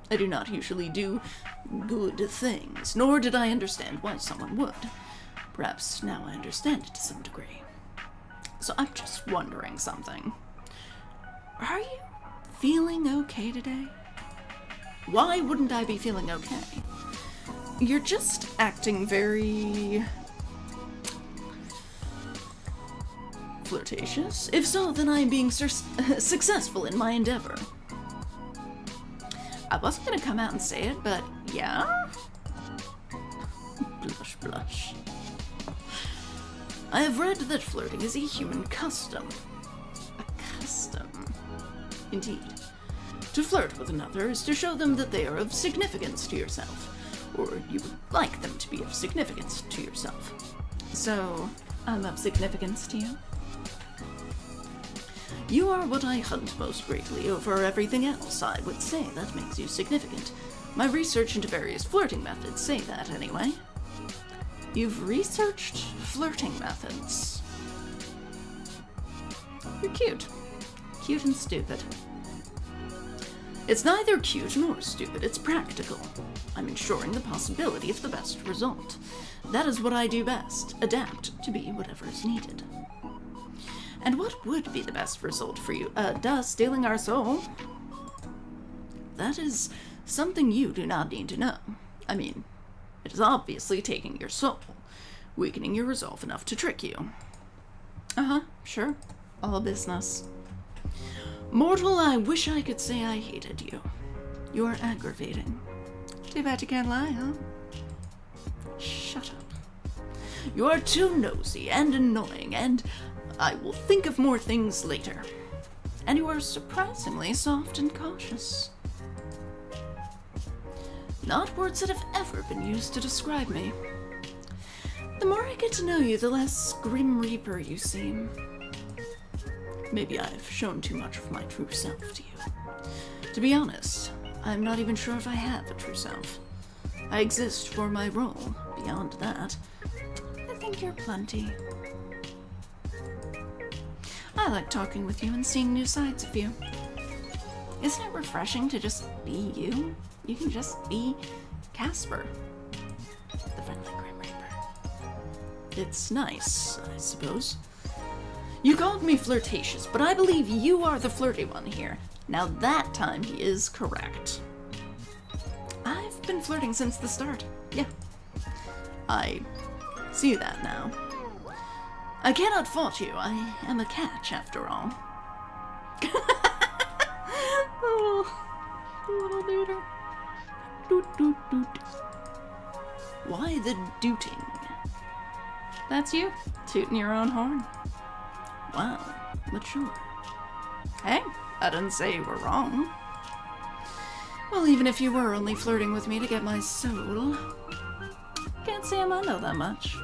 I do not usually do good things, nor did I understand why someone would. Perhaps now I understand it to some degree. So I'm just wondering something. Are you feeling okay today? Why wouldn't I be feeling okay? You're just acting very... flirtatious? If so, then I am being successful in my endeavor. I wasn't gonna come out and say it, but yeah? Blush, blush. I have read that flirting is a human custom. A custom. Indeed. To flirt with another is to show them that they are of significance to yourself, or you would like them to be of significance to yourself. So, I'm of significance to you? You are what I hunt most greatly over everything else. I would say that makes you significant. My research into various flirting methods say that, anyway. You've researched flirting methods. You're cute. Cute and stupid. It's neither cute nor stupid, it's practical. I'm ensuring the possibility of the best result. That is what I do best, adapt to be whatever is needed. And what would be the best result for you? Stealing our soul? That is something you do not need to know. I mean, it is obviously taking your soul, weakening your resolve enough to trick you. Uh-huh, sure. All business. Mortal, I wish I could say I hated you. You are aggravating. Too bad you can't lie, huh? Shut up. You are too nosy and annoying, and I will think of more things later. And you are surprisingly soft and cautious. Not words that have ever been used to describe me. The more I get to know you, the less Grim Reaper you seem. Maybe I've shown too much of my true self to you. To be honest, I'm not even sure if I have a true self. I exist for my role. Beyond that, I think you're plenty. I like talking with you and seeing new sides of you. Isn't it refreshing to just be you? You can just be Casper, the friendly Grim Reaper. It's nice, I suppose. You called me flirtatious, but I believe you are the flirty one here. Now that time he is correct. I've been flirting since the start. Yeah. I see that now. I cannot fault you. I am a catch, after all. Oh, little duder. Doot, doot, doot. Why the dooting? That's you, tooting your own horn. Wow, mature. Hey, I didn't say you were wrong. Well, even if you were only flirting with me to get my soul, can't say I know that much.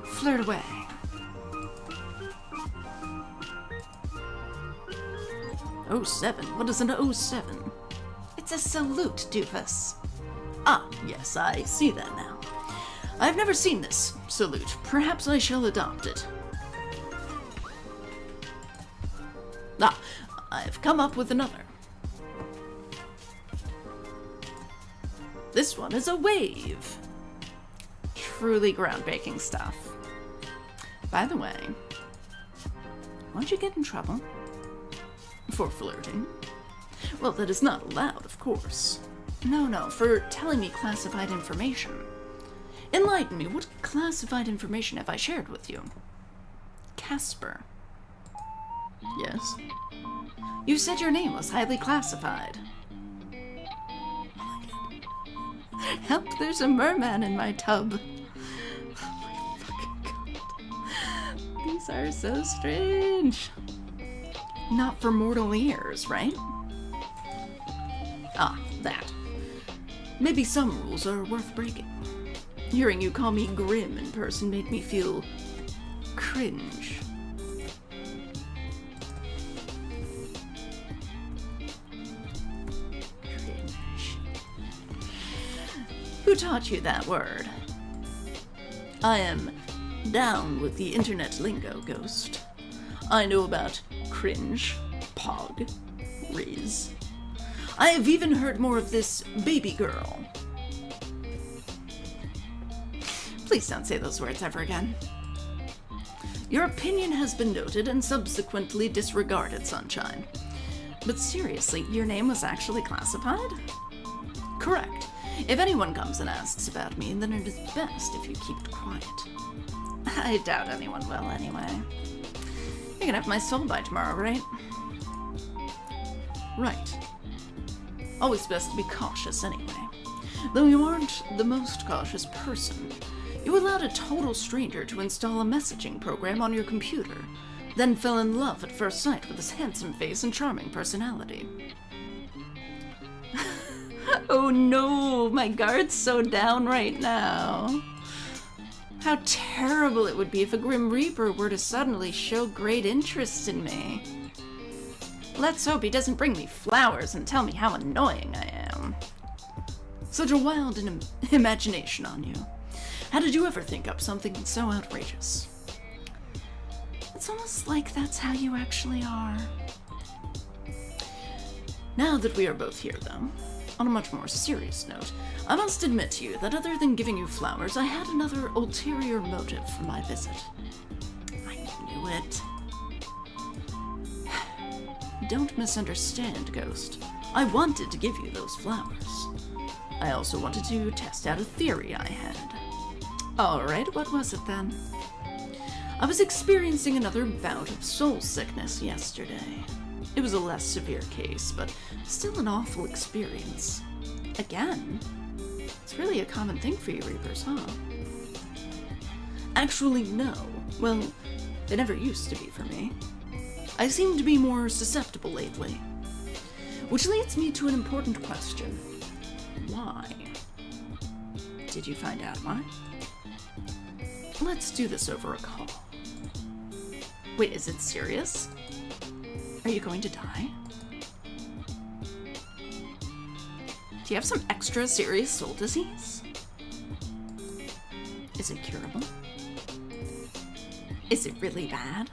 Flirt away. Oh, 07? What is an 07? It's a salute, doofus. Ah, yes, I see that now. I've never seen this salute. Perhaps I shall adopt it. Ah, I've come up with another. This one is a wave. Truly groundbreaking stuff. By the way, why'd you get in trouble? For flirting? Well, that is not allowed, of course. No, for telling me classified information. Enlighten me, what classified information have I shared with you? Casper. Yes? You said your name was highly classified. Help, there's a merman in my tub. Oh my fucking god. These are so strange. Not for mortal ears, right? Ah, that. Maybe some rules are worth breaking. Hearing you call me grim in person made me feel cringe. Who taught you that word? I am down with the internet lingo, Ghost. I know about cringe, pog, riz. I have even heard more of this baby girl. Please don't say those words ever again. Your opinion has been noted and subsequently disregarded, Sunshine. But seriously, your name was actually classified? Correct. If anyone comes and asks about me, then it is best if you keep it quiet. I doubt anyone will, anyway. You're gonna have my soul by tomorrow, right? Right. Always best to be cautious, anyway. Though you aren't the most cautious person, you allowed a total stranger to install a messaging program on your computer, then fell in love at first sight with his handsome face and charming personality. Oh no, my guard's so down right now. How terrible it would be if a Grim Reaper were to suddenly show great interest in me. Let's hope he doesn't bring me flowers and tell me how annoying I am. Such a wild imagination on you. How did you ever think up something so outrageous? It's almost like that's how you actually are. Now that we are both here, though, on a much more serious note, I must admit to you that other than giving you flowers, I had another ulterior motive for my visit. I knew it. Don't misunderstand, Ghost. I wanted to give you those flowers. I also wanted to test out a theory I had. Alright, what was it then? I was experiencing another bout of soul sickness yesterday. It was a less severe case, but still an awful experience. Again? It's really a common thing for you Reapers, huh? Actually, no. Well, it never used to be for me. I seem to be more susceptible lately. Which leads me to an important question. Why? Did you find out why? Let's do this over a call. Wait, is it serious? Are you going to die? Do you have some extra serious soul disease? Is it curable? Is it really bad?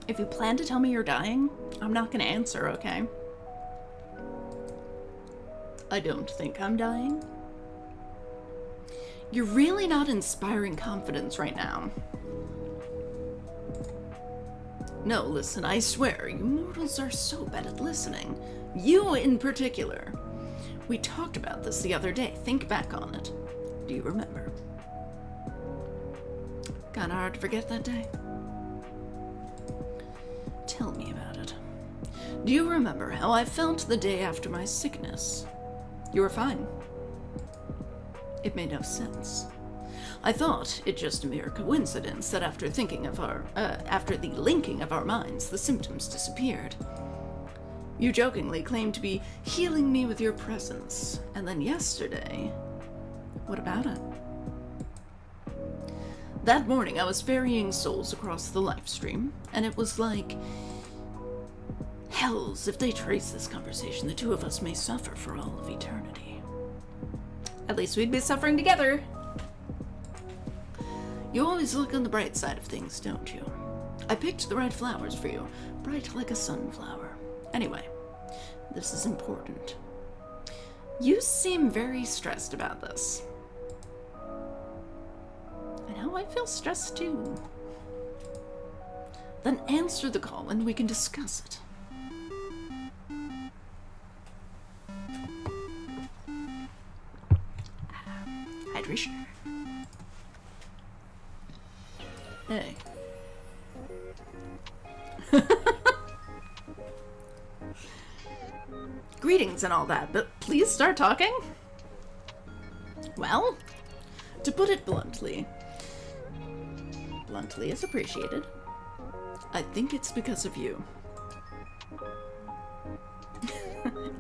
If you plan to tell me you're dying, I'm not gonna answer, okay? I don't think I'm dying. You're really not inspiring confidence right now. No, listen, I swear, you mortals are so bad at listening. You in particular. We talked about this the other day. Think back on it. Do you remember? Kinda hard to forget that day. Tell me about it. Do you remember how I felt the day after my sickness? You were fine. It made no sense. I thought it just a mere coincidence that after the linking of our minds, the symptoms disappeared. You jokingly claimed to be healing me with your presence, and then yesterday, what about it? That morning I was ferrying souls across the live stream, and it was like, hells, if they trace this conversation, the two of us may suffer for all of eternity. At least we'd be suffering together. You always look on the bright side of things, don't you? I picked the right flowers for you, bright like a sunflower. Anyway, this is important. You seem very stressed about this. I know I feel stressed too. Then answer the call and we can discuss it. Hydration. Hey. Greetings and all that, but please start talking. Well, to put it bluntly is appreciated. I think it's because of you.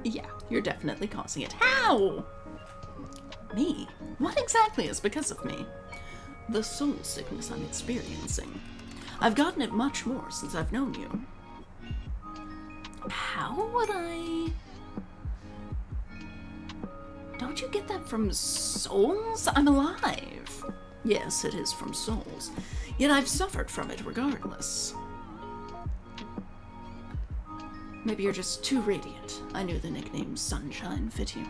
Yeah, you're definitely causing it. How? Me? What exactly is because of me? The soul sickness I'm experiencing. I've gotten it much more since I've known you. How would I... Don't you get that from souls? I'm alive. Yes, it is from souls. Yet I've suffered from it regardless. Maybe you're just too radiant. I knew the nickname Sunshine fit you.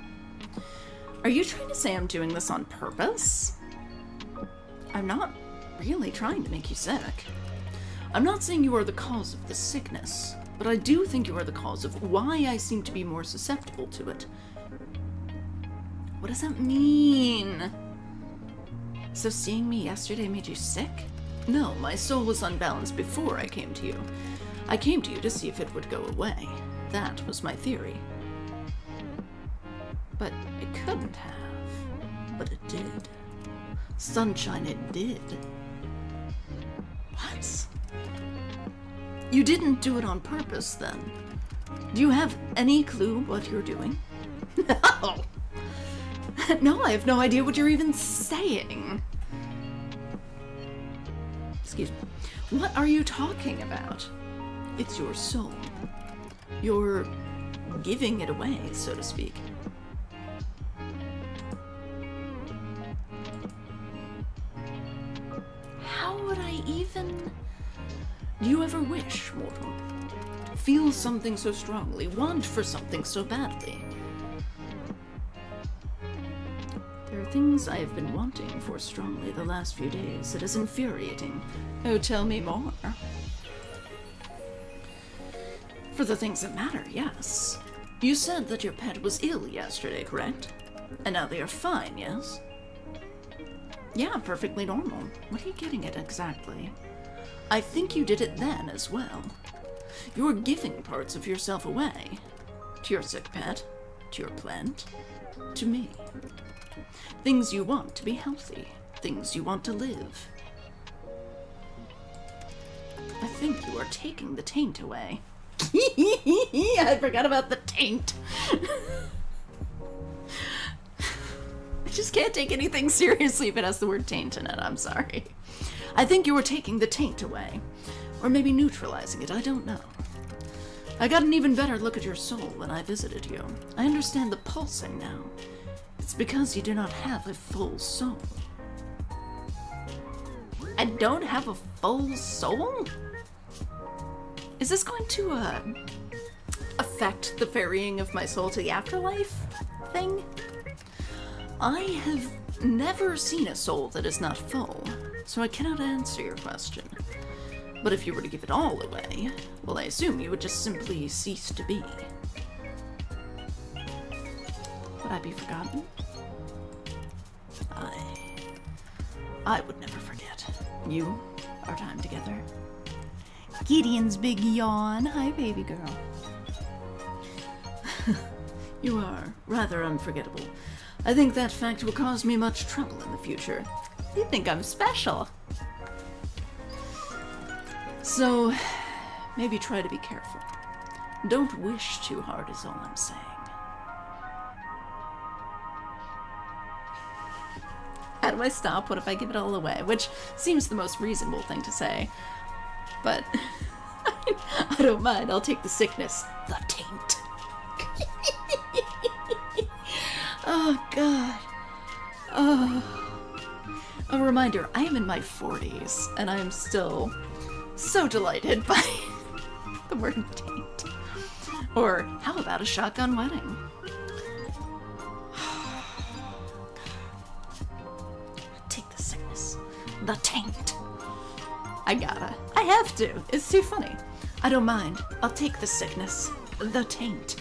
Are you trying to say I'm doing this on purpose? I'm not really trying to make you sick. I'm not saying you are the cause of the sickness, but I do think you are the cause of why I seem to be more susceptible to it. What does that mean? So seeing me yesterday made you sick? No, my soul was unbalanced before I came to you. I came to you to see if it would go away. That was my theory. But it couldn't have. But it did. Sunshine, it did. What? You didn't do it on purpose, then? Do you have any clue what you're doing? No! No, I have no idea what you're even saying. Excuse me. What are you talking about? It's your soul. You're giving it away, so to speak. How would I even... Do you ever wish, mortal? Feel something so strongly, want for something so badly? There are things I have been wanting for strongly the last few days. It is infuriating. Oh, tell me more. For the things that matter, yes. You said that your pet was ill yesterday, correct? And now they are fine, yes? Yeah, perfectly normal. What are you getting at exactly? I think you did it then as well. You're giving parts of yourself away. To your sick pet, to your plant, to me. Things you want to be healthy, things you want to live. I think you are taking the taint away. I forgot about the taint. I just can't take anything seriously if it has the word taint in it, I'm sorry. I think you were taking the taint away. Or maybe neutralizing it, I don't know. I got an even better look at your soul when I visited you. I understand the pulsing now. It's because you do not have a full soul. I don't have a full soul? Is this going to, affect the ferrying of my soul to the afterlife thing? I have never seen a soul that is not full, so I cannot answer your question. But if you were to give it all away, well, I assume you would just simply cease to be. Would I be forgotten? I would never forget. You, our time together. Gideon's big yawn. Hi, baby girl. You are rather unforgettable. I think that fact will cause me much trouble in the future. You think I'm special. So, maybe try to be careful. Don't wish too hard is all I'm saying. How do I stop? What if I give it all away? Which seems the most reasonable thing to say. But I don't mind. I'll take the sickness. The taint. Oh, God. Oh. A reminder, I am in my 40s, and I am still so delighted by the word taint. Or how about a shotgun wedding? Take the sickness. The taint. I have to. It's too funny. I don't mind. I'll take the sickness. The taint.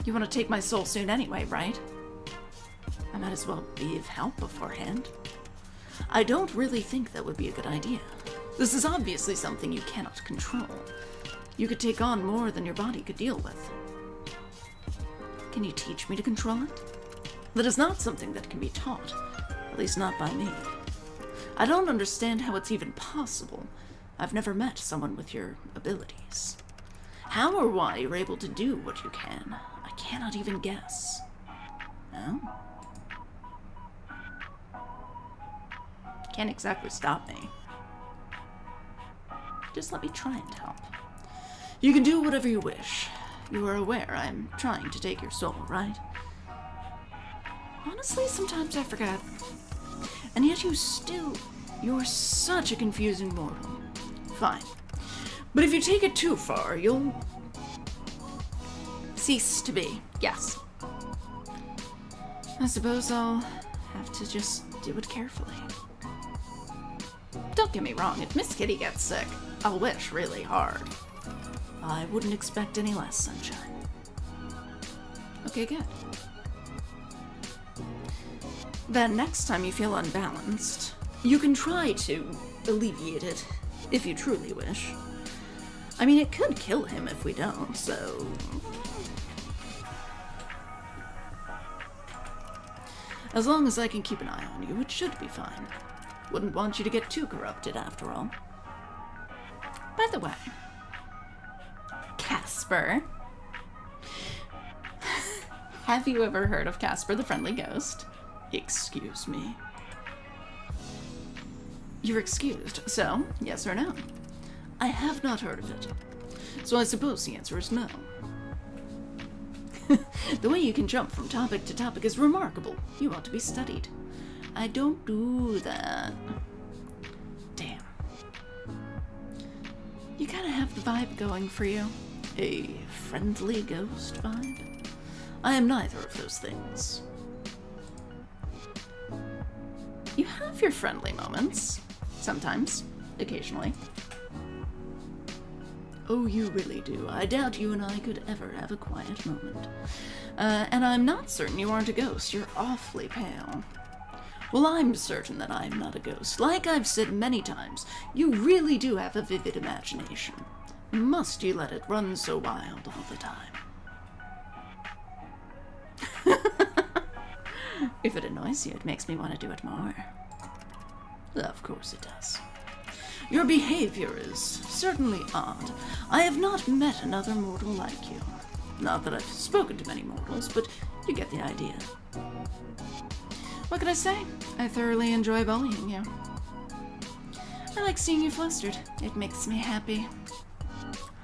You want to take my soul soon anyway, right? I might as well be of help beforehand. I don't really think that would be a good idea. This is obviously something you cannot control. You could take on more than your body could deal with. Can you teach me to control it? That is not something that can be taught, at least not by me. I don't understand how it's even possible. I've never met someone with your abilities. How or why you're able to do what you can, I cannot even guess. No? Can't exactly stop me. Just let me try and help. You can do whatever you wish. You are aware I'm trying to take your soul, right? Honestly, sometimes I forget. And yet you're such a confusing mortal. Fine. But if you take it too far, you'll cease to be. Yes. I suppose I'll have to just do it carefully. Don't get me wrong, if Miss Kitty gets sick, I'll wish really hard. I wouldn't expect any less sunshine. Okay, good. Then next time you feel unbalanced, you can try to alleviate it, if you truly wish. I mean, it could kill him if we don't, so... As long as I can keep an eye on you, it should be fine. Wouldn't want you to get too corrupted, after all. By the way, Casper. Have you ever heard of Casper the Friendly Ghost? Excuse me. You're excused, so, yes or no? I have not heard of it, so I suppose the answer is no. The way you can jump from topic to topic is remarkable. You ought to be studied. I don't do that. Damn. You kind of have the vibe going for you. A friendly ghost vibe? I am neither of those things. You have your friendly moments. Sometimes. Occasionally. Oh, you really do. I doubt you and I could ever have a quiet moment. And I'm not certain you aren't a ghost. You're awfully pale. Well, I'm certain that I'm not a ghost. Like I've said many times, you really do have a vivid imagination. Must you let it run so wild all the time? If it annoys you, it makes me want to do it more. Of course it does. Your behavior is certainly odd. I have not met another mortal like you. Not that I've spoken to many mortals, but you get the idea. What can I say? I thoroughly enjoy bullying you. I like seeing you flustered. It makes me happy.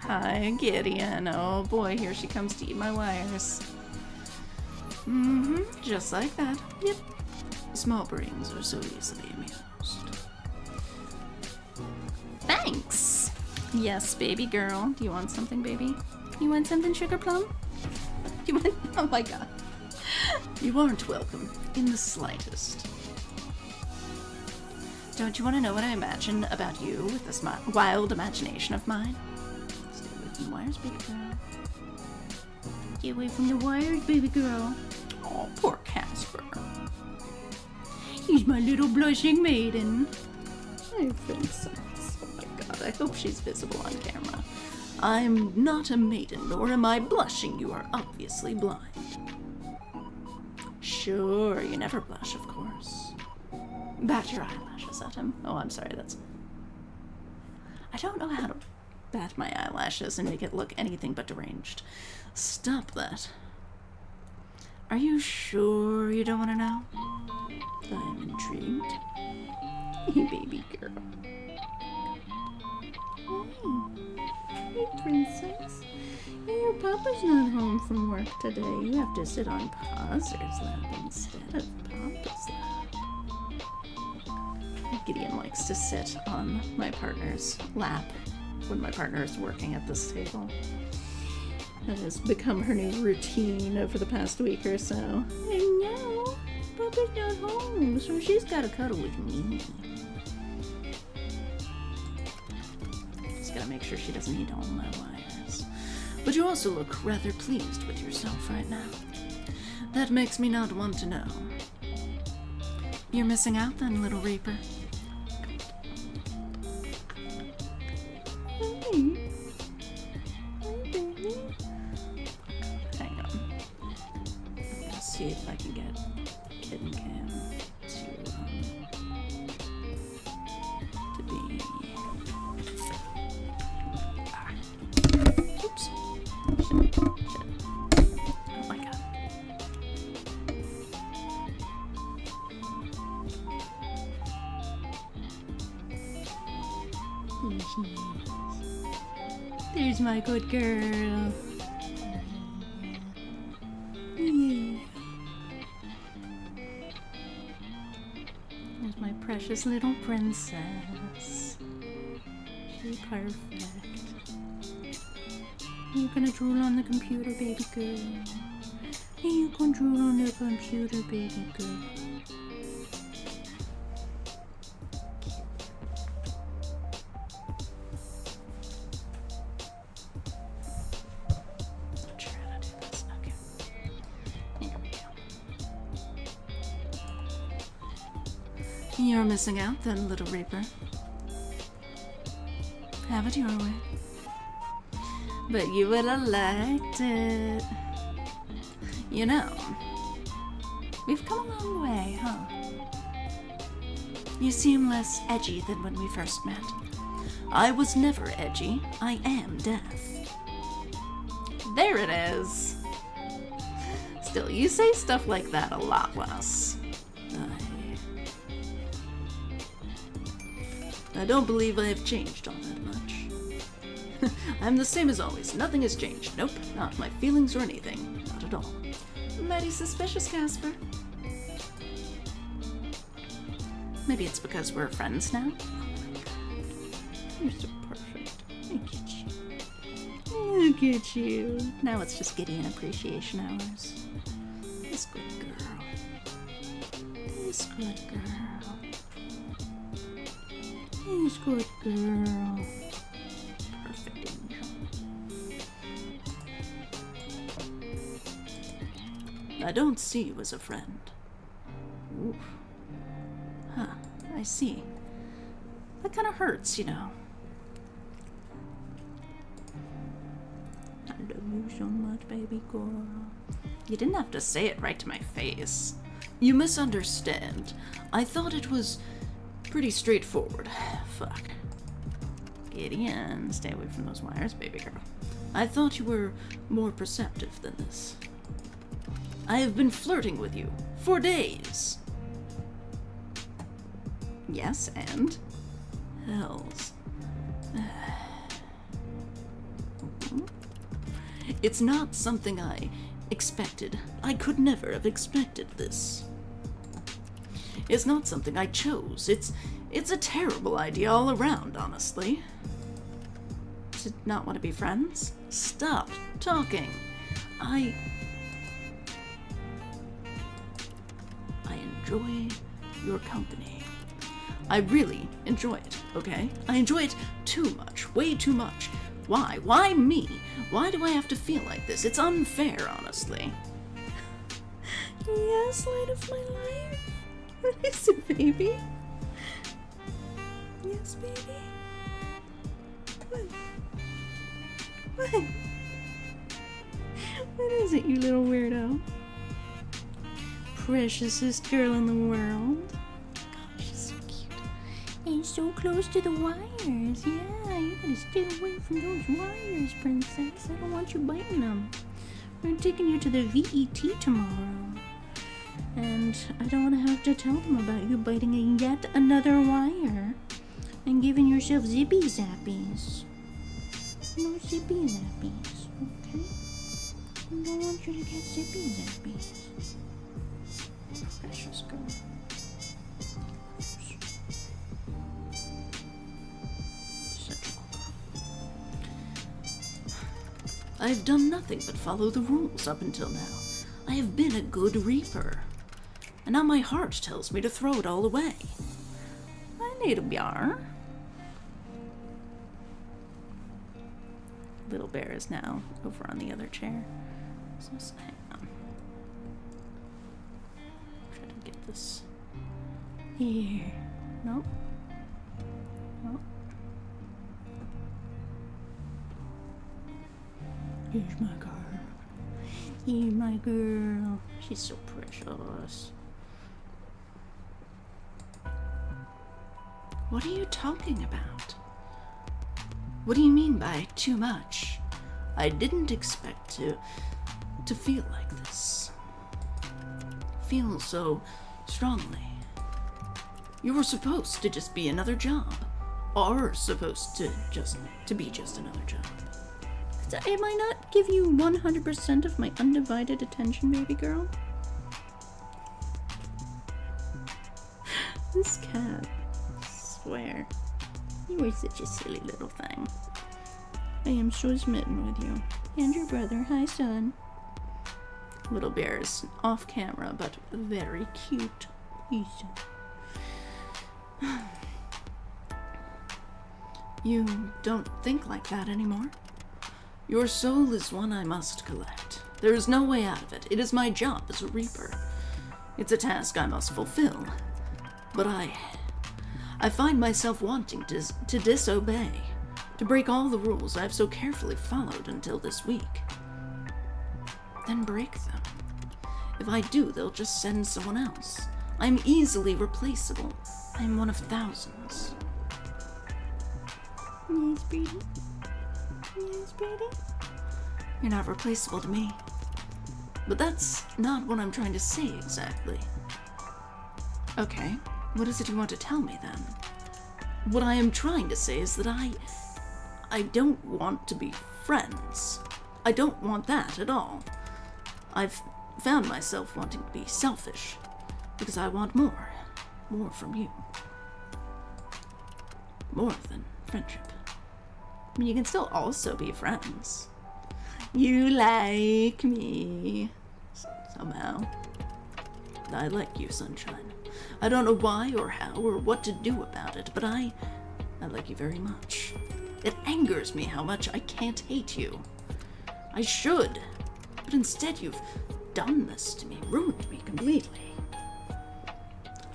Hi, Gideon. Oh boy, here she comes to eat my wires. Just like that. Yep. Small brains are so easily amused. Thanks! Yes, baby girl. Do you want something, baby? You want something, Sugar Plum? You want... Oh my god. You aren't welcome in the slightest. Don't you want to know what I imagine about you with this wild imagination of mine? Stay away from the wires, baby girl. Stay away from the wires, baby girl. Oh, poor Casper. He's my little blushing maiden. My princess. Oh my god, I hope she's visible on camera. I'm not a maiden, nor am I blushing. You are obviously blind. Sure, you never blush, of course. Bat your eyelashes at him. Oh, I'm sorry, that's... I don't know how to bat my eyelashes and make it look anything but deranged. Stop that. Are you sure you don't want to know? I'm intrigued. Hey, baby girl. Hey, princess. Hey, your papa's not home from work today. You have to sit on Papa's lap instead of Papa's lap. Gideon likes to sit on my partner's lap when my partner is working at this table. That has become her new routine over the past week or so. I know. Papa's not home, so she's gotta cuddle with me. Just gotta make sure she doesn't eat all my wires. But you also look rather pleased with yourself right now. That makes me not want to know. You're missing out then, little Reaper. Hey. Hey, baby. Hang on. I'm gonna see if I can get Kitten Cam to be... Oops. Shit. Oh my god. There's my good girl. There's my precious little princess. She's perfect. You gonna drool on the computer, baby girl? You can drool on the computer, baby girl. You're missing out then, little Reaper. Have it your way. But you would have liked it. You know, we've come a long way, huh? You seem less edgy than when we first met. I was never edgy. I am deaf. There it is. Still, you say stuff like that a lot less. I don't believe I have changed all that much. I'm the same as always. Nothing has changed. Nope, not my feelings or anything. Not at all. Mighty suspicious, Casper. Maybe it's because we're friends now? Oh my god. You're so perfect. Look at you. Look at you. Now it's just Gideon appreciation hours. This good girl. This good girl. This good girl. Perfect angel. I don't see you as a friend. Oof. Huh, I see. That kind of hurts, you know. I love you so much, baby girl. You didn't have to say it right to my face. You misunderstand. I thought it was pretty straightforward. Fuck. Gideon, stay away from those wires, baby girl. I thought you were more perceptive than this. I have been flirting with you for days. Yes, and? Hells. It's not something I expected. I could never have expected this. It's not something I chose. It's a terrible idea all around, honestly. to not want to be friends? Stop talking. I enjoy your company. I really enjoy it, okay? I enjoy it too much, way too much. Why? Why me? Why do I have to feel like this? It's unfair, honestly. Yes, light of my life. What is it, baby? Yes, baby. What? What? What is it, you little weirdo? Preciousest girl in the world. Gosh, she's so cute. And so close to the wires. Yeah, you gotta stay away from those wires, princess. I don't want you biting them. We're taking you to the VET tomorrow. And I don't want to have to tell them about you biting yet another wire. And giving yourself zippy zappies. No zippy zappies, okay? I don't want you to get zippy zappies. Precious girl. Such a girl. I've done nothing but follow the rules up until now. I have been a good reaper. And now my heart tells me to throw it all away. I need a bar. Little bear is now over on the other chair. So hang on. Try to get this here. Nope. Nope. Here's my girl. Here's my girl. She's so precious. What are you talking about? What do you mean by too much? I didn't expect to feel like this. Feel so strongly. You were supposed to just be another job. Or supposed to be just another job. So am I not give you 100% of my undivided attention, baby girl? This cat, I swear. You are such a silly little thing. I am so smitten with you. And your brother. Hi, son. Little bear is off camera, but very cute. He's You don't think like that anymore? Your soul is one I must collect. There is no way out of it. It is my job as a reaper. It's a task I must fulfill. But I find myself wanting to disobey, to break all the rules I've so carefully followed until this week. Then break them. If I do, they'll just send someone else. I'm easily replaceable. I'm one of thousands. Yes, Brady. Yes, Brady. You're not replaceable to me. But that's not what I'm trying to say exactly. Okay. What is it you want to tell me, then? What I am trying to say is that I don't want to be friends. I don't want that at all. I've found myself wanting to be selfish, because I want more from you. More than friendship. I mean, you can still also be friends. You like me. Somehow. I like you, sunshine. I don't know why or how or what to do about it, but I like you very much. It angers me how much I can't hate you. I should, but instead you've done this to me, ruined me completely.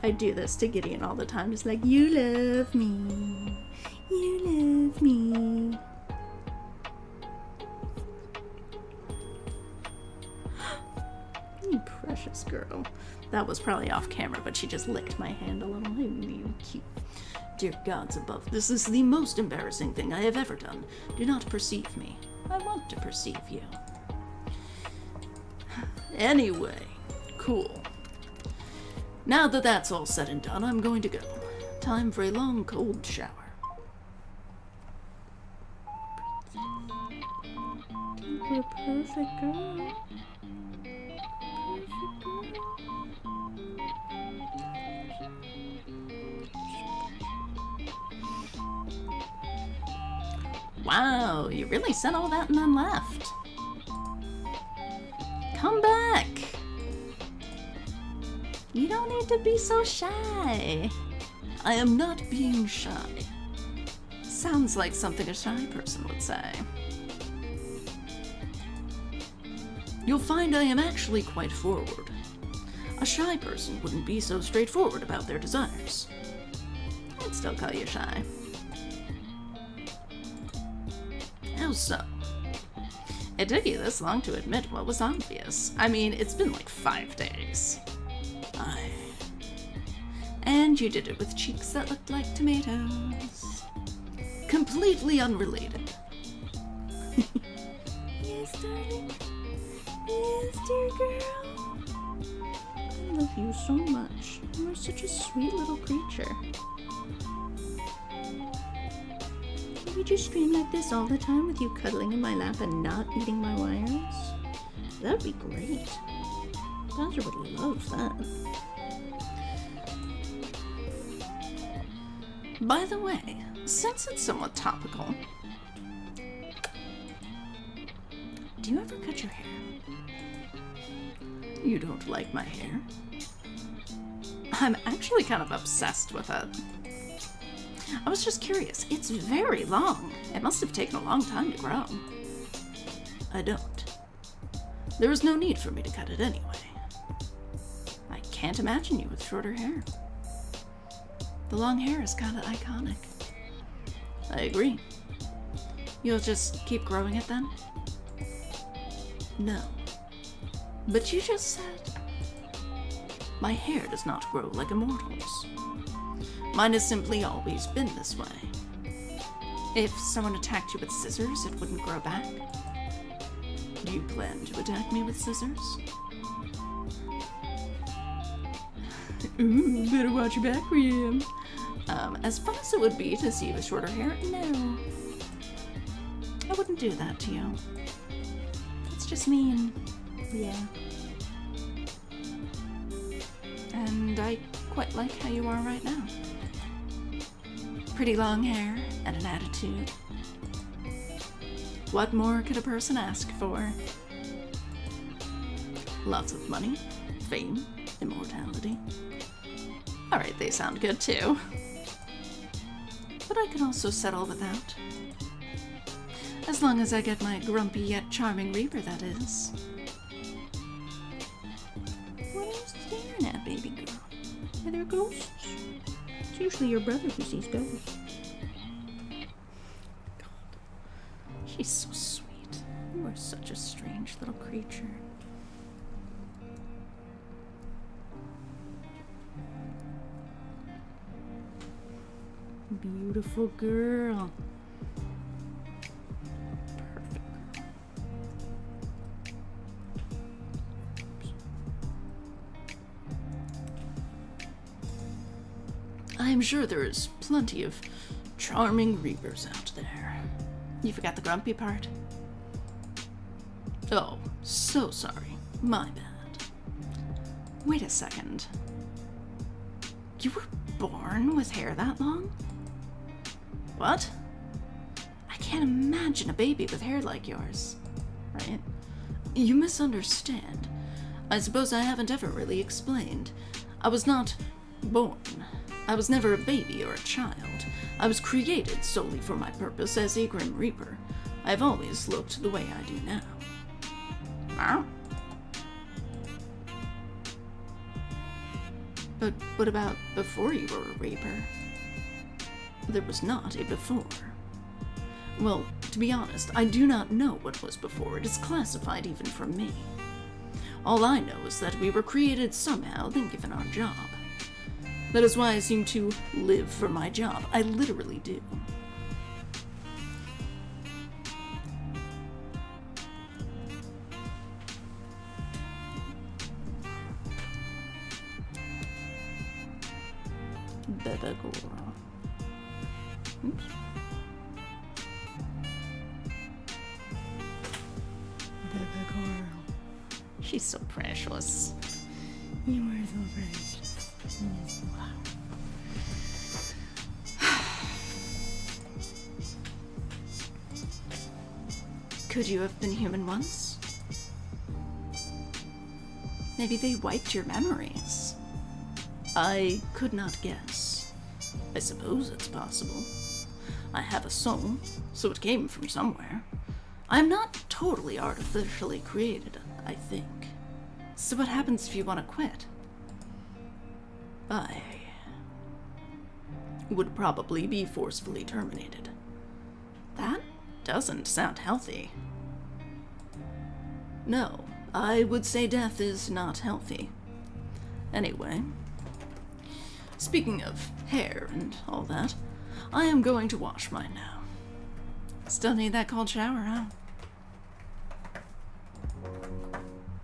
I do this to Gideon all the time, just like, you love me, you love me. You precious girl. That was probably off camera, but she just licked my hand a little. You cute. Dear gods above, this is the most embarrassing thing I have ever done. Do not perceive me. I want to perceive you. Anyway, cool. Now that that's all said and done, I'm going to go. Time for a long, cold shower. You're a perfect girl. Wow, you really said all that and then left. Come back. You don't need to be so shy. I am not being shy. Sounds like something a shy person would say. You'll find I am actually quite forward. A shy person wouldn't be so straightforward about their desires. I'd still call you shy. How so? It took you this long to admit what was obvious. I mean, it's been like 5 days. Aye. And you did it with cheeks that looked like tomatoes. Completely unrelated. Yes, darling. Yes, dear girl. I love you so much. You are such a sweet little creature. Can we just stream like this all the time with you cuddling in my lap and not eating my wires? That'd be great. Bowser would love that. By the way, since it's somewhat topical, do you ever cut your hair? You don't like my hair? I'm actually kind of obsessed with it. I was just curious. It's very long. It must have taken a long time to grow. I don't. There is no need for me to cut it anyway. I can't imagine you with shorter hair. The long hair is kind of iconic. I agree. You'll just keep growing it then? No. But you just said... My hair does not grow like a mortal's. Mine has simply always been this way. If someone attacked you with scissors, it wouldn't grow back. Do you plan to attack me with scissors? Ooh, better watch your back, Rim. As fun as it would be to see you with shorter hair, no. I wouldn't do that to you. It's just mean. Yeah. And I quite like how you are right now. Pretty long hair and an attitude. What more could a person ask for? Lots of money, fame, immortality. Alright, they sound good too. But I can also settle without. As long as I get my grumpy yet charming Reaper, that is. What are you staring at, baby girl? Are there ghosts? It's usually your brother who sees ghosts. God. She's so sweet. You are such a strange little creature. Beautiful girl. Perfect girl. I'm sure there is plenty of charming Reapers out there. You forgot the grumpy part? Oh, so sorry. My bad. Wait a second. You were born with hair that long? What? I can't imagine a baby with hair like yours. Right? You misunderstand. I suppose I haven't ever really explained. I was not born. I was never a baby or a child. I was created solely for my purpose as a Grim Reaper. I've always looked the way I do now. Huh? But what about before you were a Reaper? There was not a before. Well, to be honest, I do not know what was before. It is classified even from me. All I know is that we were created somehow, then given our job. That is why I seem to live for my job. I literally do. Bebe girl. Oops. Bebe girl. She's so precious. You are so precious. Yes, wow. could you have been human once? Maybe they wiped your memories. I could not guess. I suppose it's possible. I have a soul, so it came from somewhere. I'm not totally artificially created, I think. So what happens if you want to quit? I would probably be forcefully terminated. That doesn't sound healthy. No, I would say death is not healthy. Anyway, speaking of hair and all that, I am going to wash mine now. Still need that cold shower, huh?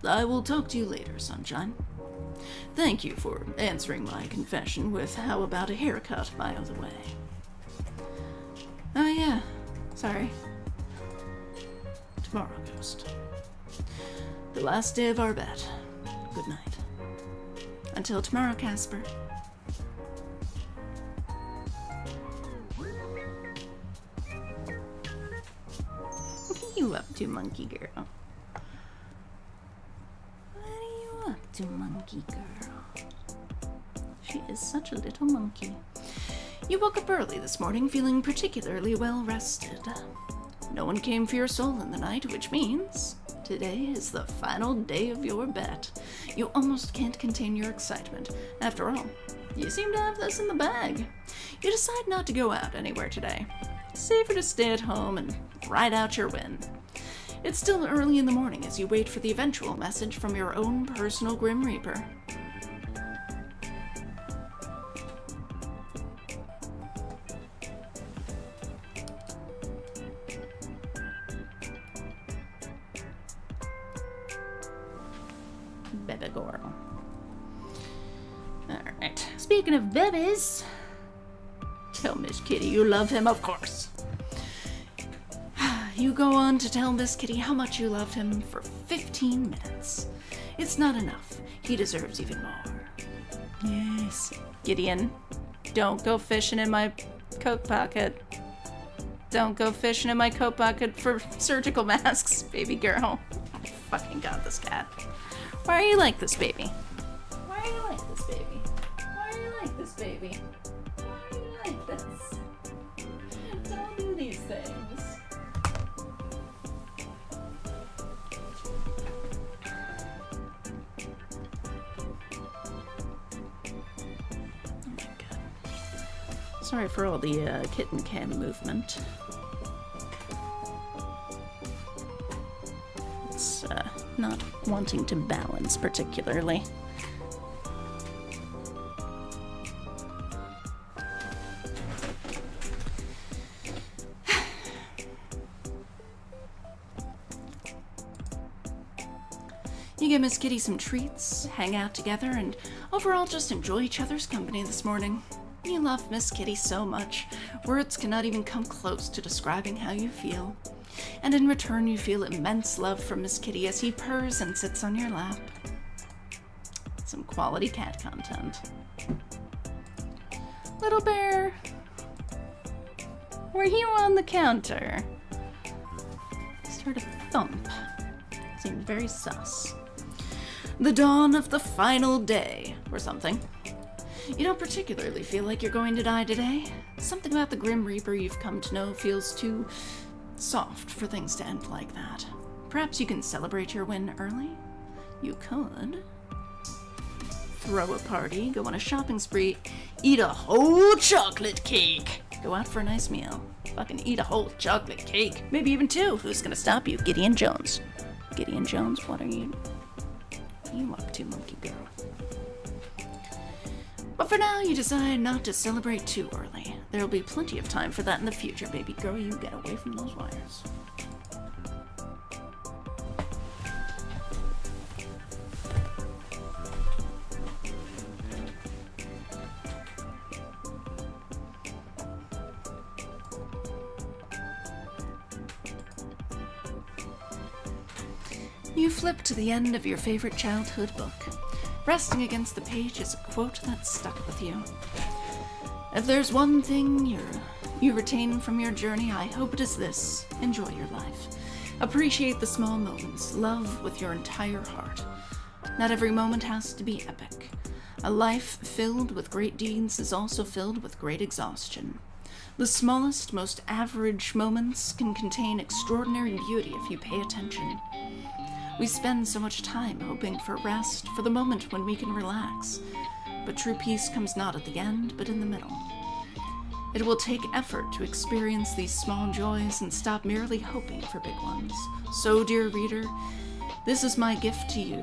I will talk to you later, sunshine. Thank you for answering my confession with how about a haircut, by the way. Oh yeah, sorry. Tomorrow, Ghost. The last day of our bet. Good night. Until tomorrow, Casper. What are you up to, monkey girl? What are you up to, monkey girl? She is such a little monkey. You woke up early this morning feeling particularly well rested. No one came for your soul in the night, which means today is the final day of your bet. You almost can't contain your excitement. After all, you seem to have this in the bag. You decide not to go out anywhere today. Safer to stay at home and ride out your win. It's still early in the morning as you wait for the eventual message from your own personal Grim Reaper. Baby girl. Alright, speaking of babies, tell Miss Kitty you love him, of course. You go on to tell Miss Kitty how much you love him for 15 minutes. It's not enough. He deserves even more. Yes. Gideon, don't go fishing in my coat pocket. Don't go fishing in my coat pocket for surgical masks, baby girl. I fucking got this cat. Why are you like this, baby? Why are you like this, baby? Why are you like this, baby? Why are you like this? Don't do these things. Oh my god. Sorry for all the kitten cam movement. It's not wanting to balance particularly. You give Miss Kitty some treats, hang out together, and overall just enjoy each other's company this morning. You love Miss Kitty so much, words cannot even come close to describing how you feel. And in return, you feel immense love from Miss Kitty as he purrs and sits on your lap. Some quality cat content. Little bear, were you on the counter? Just heard a thump. Seemed very sus. The dawn of the final day, or something. You don't particularly feel like you're going to die today. Something about the Grim Reaper you've come to know feels too soft for things to end like that. Perhaps you can celebrate your win early? You could throw a party, go on a shopping spree, eat a whole chocolate cake, go out for a nice meal, fucking eat a whole chocolate cake, maybe even two. Who's gonna stop you? Gideon Jones. Gideon Jones, what are you up to, monkey girl? But for now, you decide not to celebrate too early. There'll be plenty of time for that in the future, baby girl. You get away from those wires. You flip to the end of your favorite childhood book. Resting against the page is a quote that stuck with you. If there's one thing you retain from your journey, I hope it is this. Enjoy your life. Appreciate the small moments. Love with your entire heart. Not every moment has to be epic. A life filled with great deeds is also filled with great exhaustion. The smallest, most average moments can contain extraordinary beauty if you pay attention. We spend so much time hoping for rest, for the moment when we can relax. But true peace comes not at the end, but in the middle. It will take effort to experience these small joys and stop merely hoping for big ones. So, dear reader, this is my gift to you.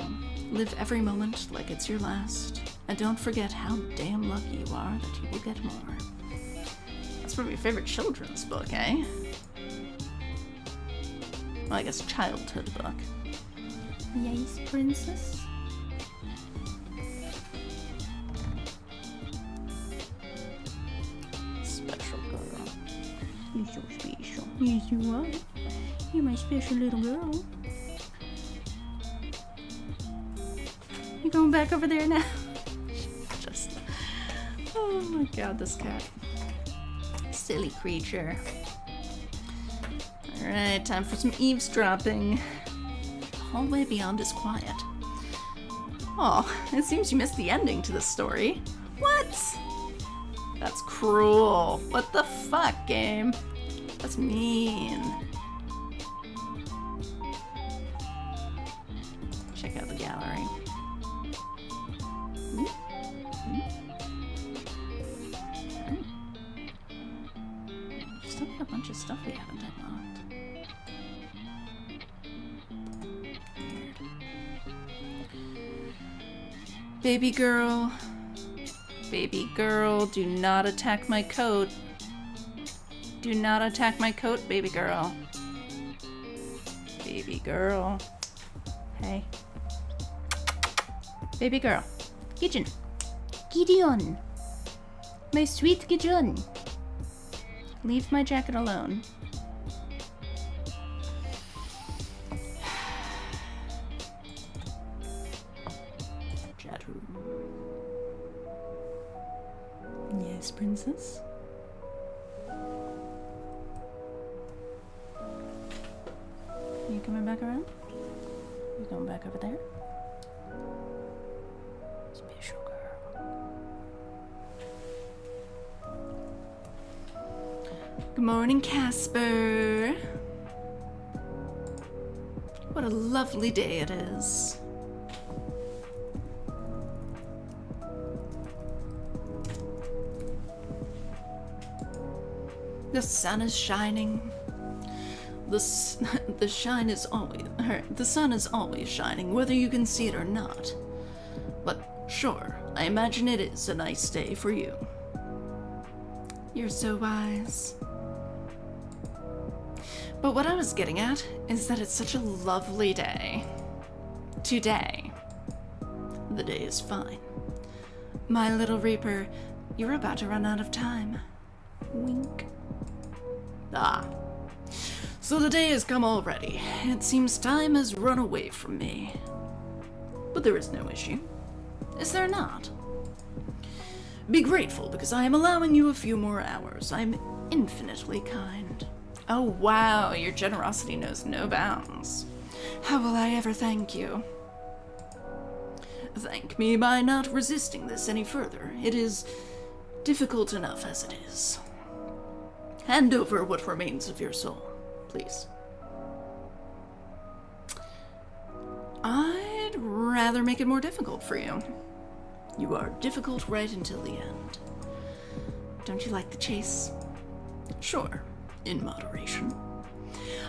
Live every moment like it's your last, and don't forget how damn lucky you are that you will get more. That's from your favorite children's book, eh? Well, I guess childhood book. Yes, princess. Special girl. You're so special. Yes, you are. You're my special little girl. You going back over there now? Just... Oh my god, this cat. Silly creature. Alright, time for some eavesdropping. The hallway beyond is quiet. Oh, it seems you missed the ending to this story. What? That's cruel. What the fuck, game? That's mean. Check out the gallery. Still got a bunch of stuff we haven't unlocked. Weird. Baby girl. Baby girl, do not attack my coat. Do not attack my coat, baby girl. Baby girl. Hey. Baby girl. Gideon. Gideon. My sweet Gideon. Leave my jacket alone. Chat room. Yes, princess? You coming back around? You going back over there? Special girl. Good morning, Casper. What a lovely day it is. The sun is shining. The sun is always shining, whether you can see it or not. But sure, I imagine it is a nice day for you. You're so wise. But what I was getting at is that it's such a lovely day. Today. The day is fine. My little Reaper, you're about to run out of time. Wink. Ah. So the day has come already. It seems time has run away from me. But there is no issue. Is there not? Be grateful because I am allowing you a few more hours. I'm infinitely kind. Oh wow, your generosity knows no bounds. How will I ever thank you? Thank me by not resisting this any further. It is difficult enough as it is. Hand over what remains of your soul, please. I'd rather make it more difficult for you. You are difficult right until the end. Don't you like the chase? Sure, in moderation.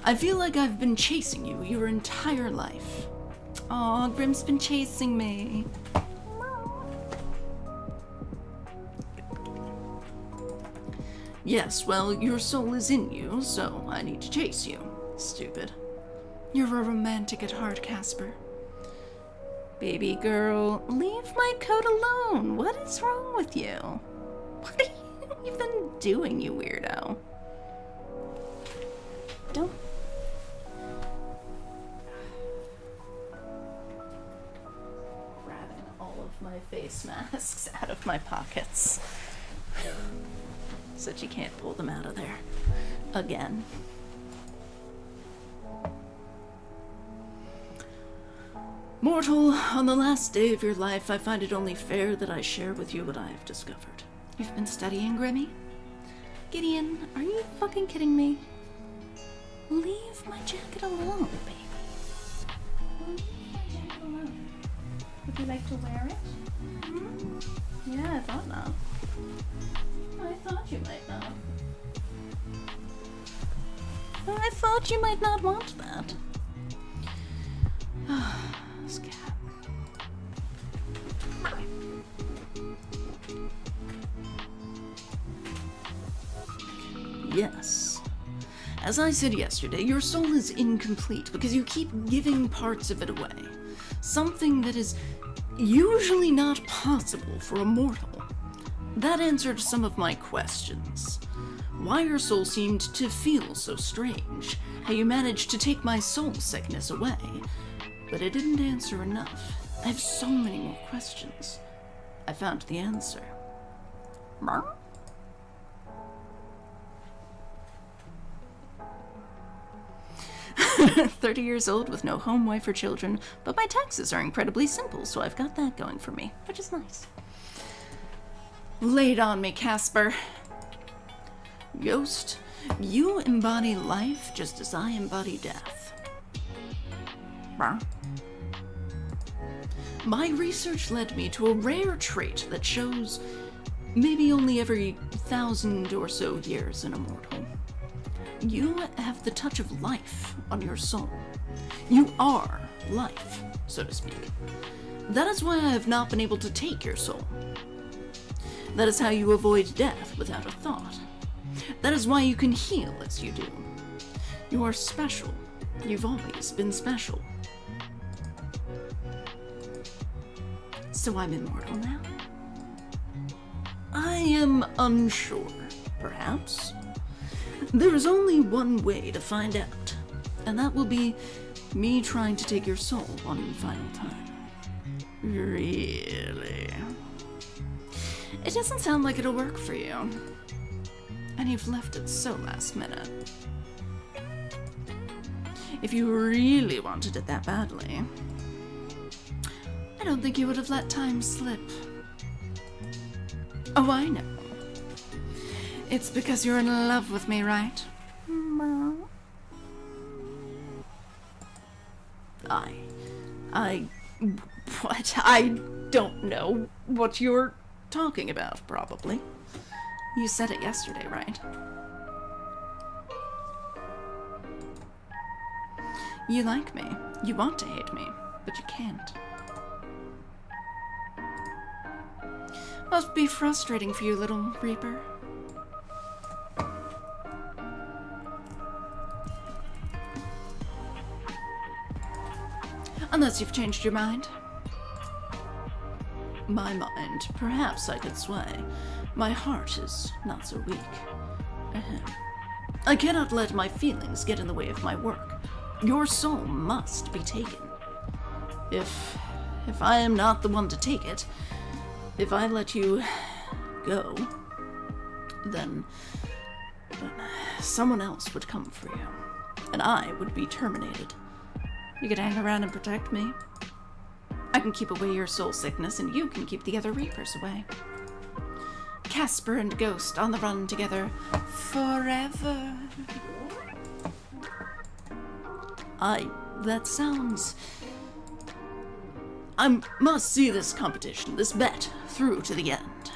I feel like I've been chasing you your entire life. Aw, Grim's been chasing me. Yes, well, your soul is in you, so I need to chase you. Stupid. You're a romantic at heart, Casper. Baby girl, leave my coat alone. What is wrong with you? What are you even doing, you weirdo? Don't... Grabbing all of my face masks out of my pockets. So that you can't pull them out of there again. Mortal, on the last day of your life, I find it only fair that I share with you what I have discovered. You've been studying, Grimmy? Gideon, are you fucking kidding me? Leave my jacket alone, baby. Leave my jacket alone. Would you like to wear it? Hmm? Yeah, I thought not. I thought you might not. I thought you might not want that. This cat. Yes. As I said yesterday, your soul is incomplete because you keep giving parts of it away. Something that is usually not possible for a mortal. That answered some of my questions. Why your soul seemed to feel so strange, how you managed to take my soul sickness away. But it didn't answer enough. I have so many more questions. I found the answer. 30 years old with no home, wife, or children, but my taxes are incredibly simple, so I've got that going for me, which is nice. Lay it on me, Casper. Ghost, you embody life just as I embody death. My research led me to a rare trait that shows maybe only every 1,000 or so years in a mortal. You have the touch of life on your soul. You are life, so to speak. That is why I have not been able to take your soul. That is how you avoid death without a thought. That is why you can heal as you do. You are special. You've always been special. So I'm immortal now? I am unsure, perhaps. There is only one way to find out, and that will be me trying to take your soul one final time. Really? It doesn't sound like it'll work for you. And you've left it so last minute. If you really wanted it that badly, I don't think you would have let time slip. Oh, I know. It's because you're in love with me, right? What? I don't know what you're talking about, probably. You said it yesterday, right? You like me. You want to hate me, but you can't. Must be frustrating for you, little Reaper. Unless you've changed your mind. My mind, perhaps I could sway. My heart is not so weak. I cannot let my feelings get in the way of my work. Your soul must be taken. If I am not the one to take it, if I let you go, then someone else would come for you, and I would be terminated. You could hang around and protect me. I can keep away your soul sickness, and you can keep the other Reapers away. Casper and Ghost on the run together forever. That sounds... I must see this competition, this bet, through to the end.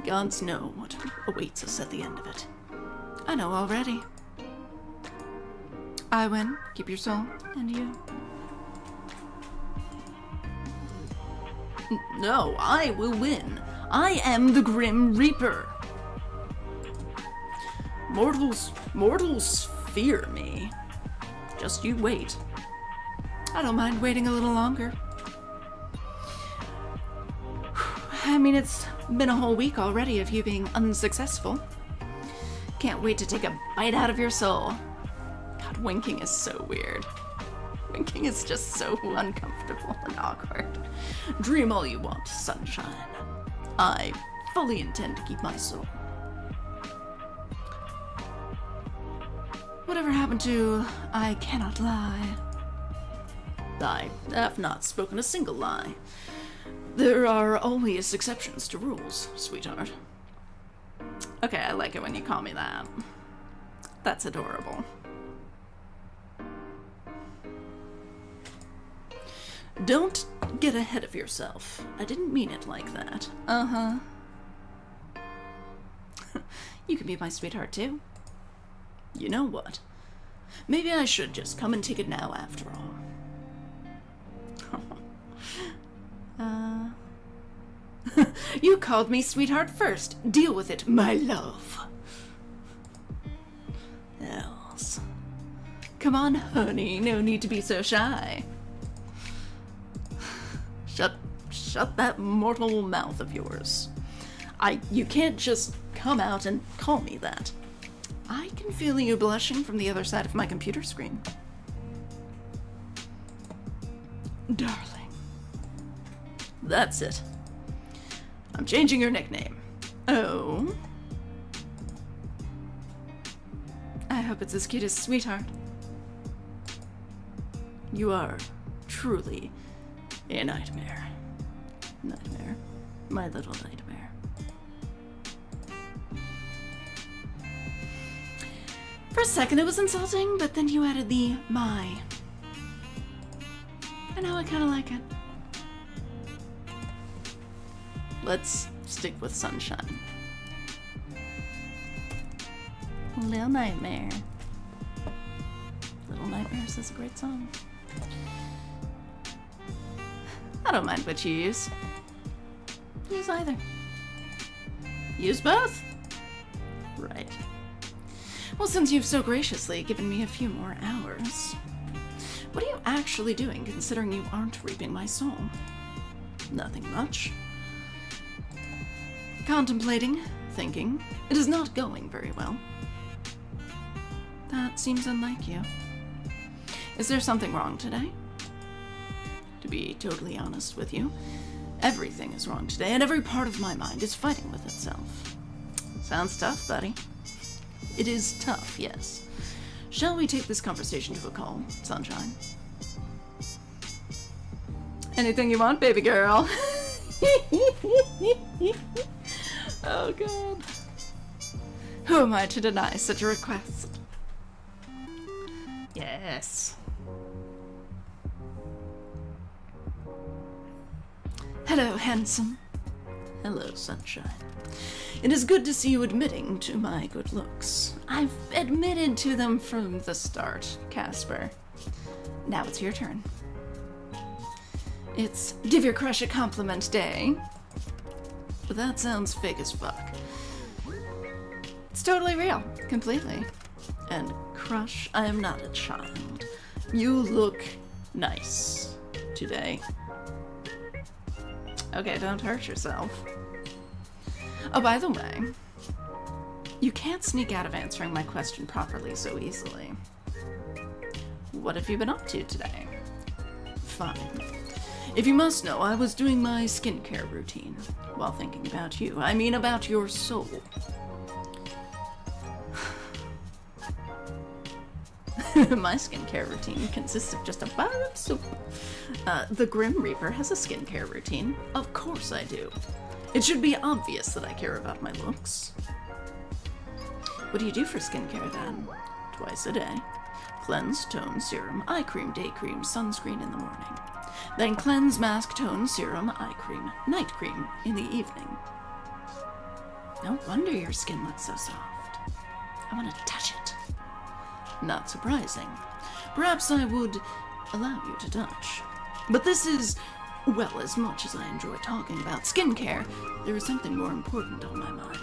Gods know what awaits us at the end of it. I know already. I win, keep your soul, and you. No, I will win. I am the Grim Reaper. Mortals fear me. Just you wait. I don't mind waiting a little longer. I mean, it's been a whole week already of you being unsuccessful. Can't wait to take a bite out of your soul. God, winking is so weird. Winking is just so uncomfortable and awkward. Dream all you want, sunshine. I fully intend to keep my soul. Whatever happened to I cannot lie? I have not spoken a single lie. There are always exceptions to rules, sweetheart. Okay, I like it when you call me that. That's adorable. Don't get ahead of yourself. I didn't mean it like that. Uh-huh. You can be my sweetheart, too. You know what? Maybe I should just come and take it now after all. You called me sweetheart first. Deal with it, my love. Else. Come on, honey. No need to be so shy. Shut that mortal mouth of yours. You can't just come out and call me that. I can feel you blushing from the other side of my computer screen. Darling. That's it. I'm changing your nickname. Oh? I hope it's as cute as sweetheart. You are truly a nightmare. Nightmare. My little nightmare. For a second it was insulting, but then you added the my. And now I kind of like it. Let's stick with sunshine. Little Nightmare. Little Nightmares is a great song. I don't mind what you use. Use either. Use both? Right. Well, since you've so graciously given me a few more hours, what are you actually doing, considering you aren't reaping my soul? Nothing much. Contemplating, thinking. It is not going very well. That seems unlike you. Is there something wrong today? To be totally honest with you, everything is wrong today, and every part of my mind is fighting with itself. Sounds tough, buddy. It is tough, yes. Shall we take this conversation to a call, sunshine? Anything you want, baby girl. Oh, God. Who am I to deny such a request? Yes. Hello, handsome. Hello, sunshine. It is good to see you admitting to my good looks. I've admitted to them from the start, Casper. Now it's your turn. It's give your crush a compliment day. But that sounds fake as fuck. It's totally real. Completely. And crush, I am not a child. You look nice today. Okay, don't hurt yourself. Oh, by the way, you can't sneak out of answering my question properly so easily. What have you been up to today? Fine. If you must know, I was doing my skincare routine while thinking about you. I mean about your soul. My skincare routine consists of just a bar of soap. The Grim Reaper has a skincare routine. Of course I do. It should be obvious that I care about my looks. What do you do for skincare then? Twice a day. Cleanse, tone, serum, eye cream, day cream, sunscreen in the morning. Then cleanse, mask, tone, serum, eye cream, night cream in the evening. No wonder your skin looks so soft. I want to touch it. Not surprising. Perhaps I would allow you to touch. But this is, well, as much as I enjoy talking about skincare, there is something more important on my mind.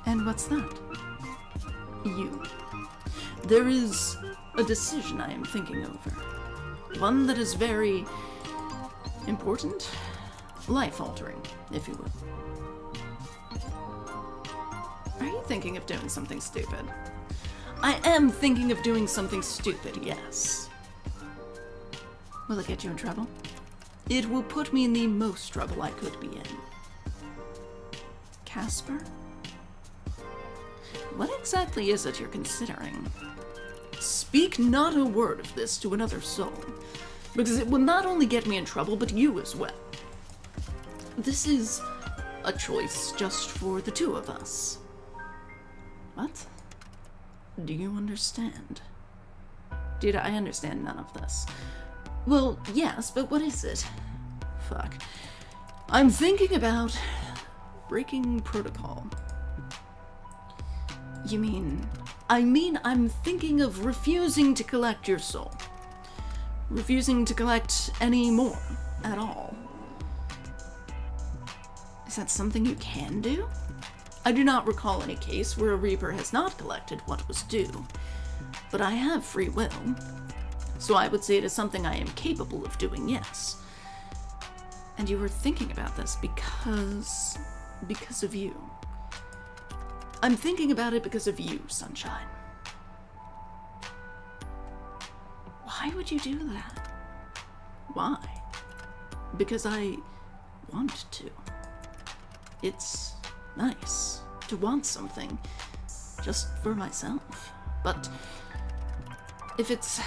And what's that? You. There is a decision I am thinking over. One that is very important, life-altering, if you will. Are you thinking of doing something stupid? I am thinking of doing something stupid, yes. Will it get you in trouble? It will put me in the most trouble I could be in. Casper? What exactly is it you're considering? speak not a word of this to another soul, because it will not only get me in trouble, but you as well. This is a choice just for the two of us. What? Do you understand? Dude, I understand none of this. Well, yes, but what is it? Fuck. I'm thinking about breaking protocol. You mean... I'm thinking of refusing to collect your soul. Refusing to collect any more at all. Is that something you can do? I do not recall any case where a Reaper has not collected what was due, but I have free will, so I would say it is something I am capable of doing, yes. And you were thinking about this because of you. I'm thinking about it because of you, Sunshine. Why would you do that? Why? Because I want to. It's nice to want something just for myself. But if it's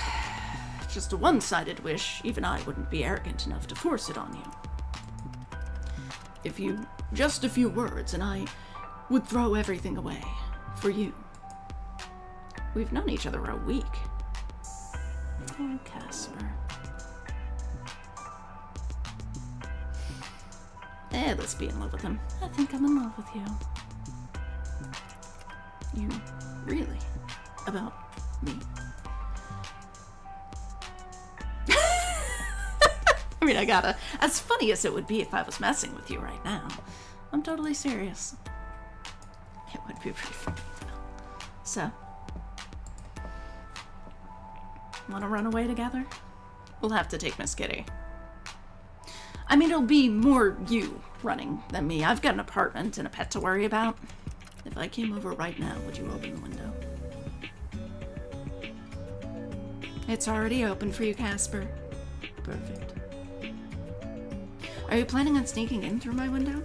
just a one-sided wish, even I wouldn't be arrogant enough to force it on you. If you just a few words and I would throw everything away for you. We've known each other a week. Oh, Casper. Let's be in love with him. I think I'm in love with you. You really? About me? I mean, I gotta. As funny as it would be if I was messing with you right now, I'm totally serious. It would be pretty funny. So, wanna run away together? We'll have to take Miss Kitty. I mean, it'll be more you running than me. I've got an apartment and a pet to worry about. If I came over right now, would you open the window? It's already open for you, Casper. Perfect. Are you planning on sneaking in through my window?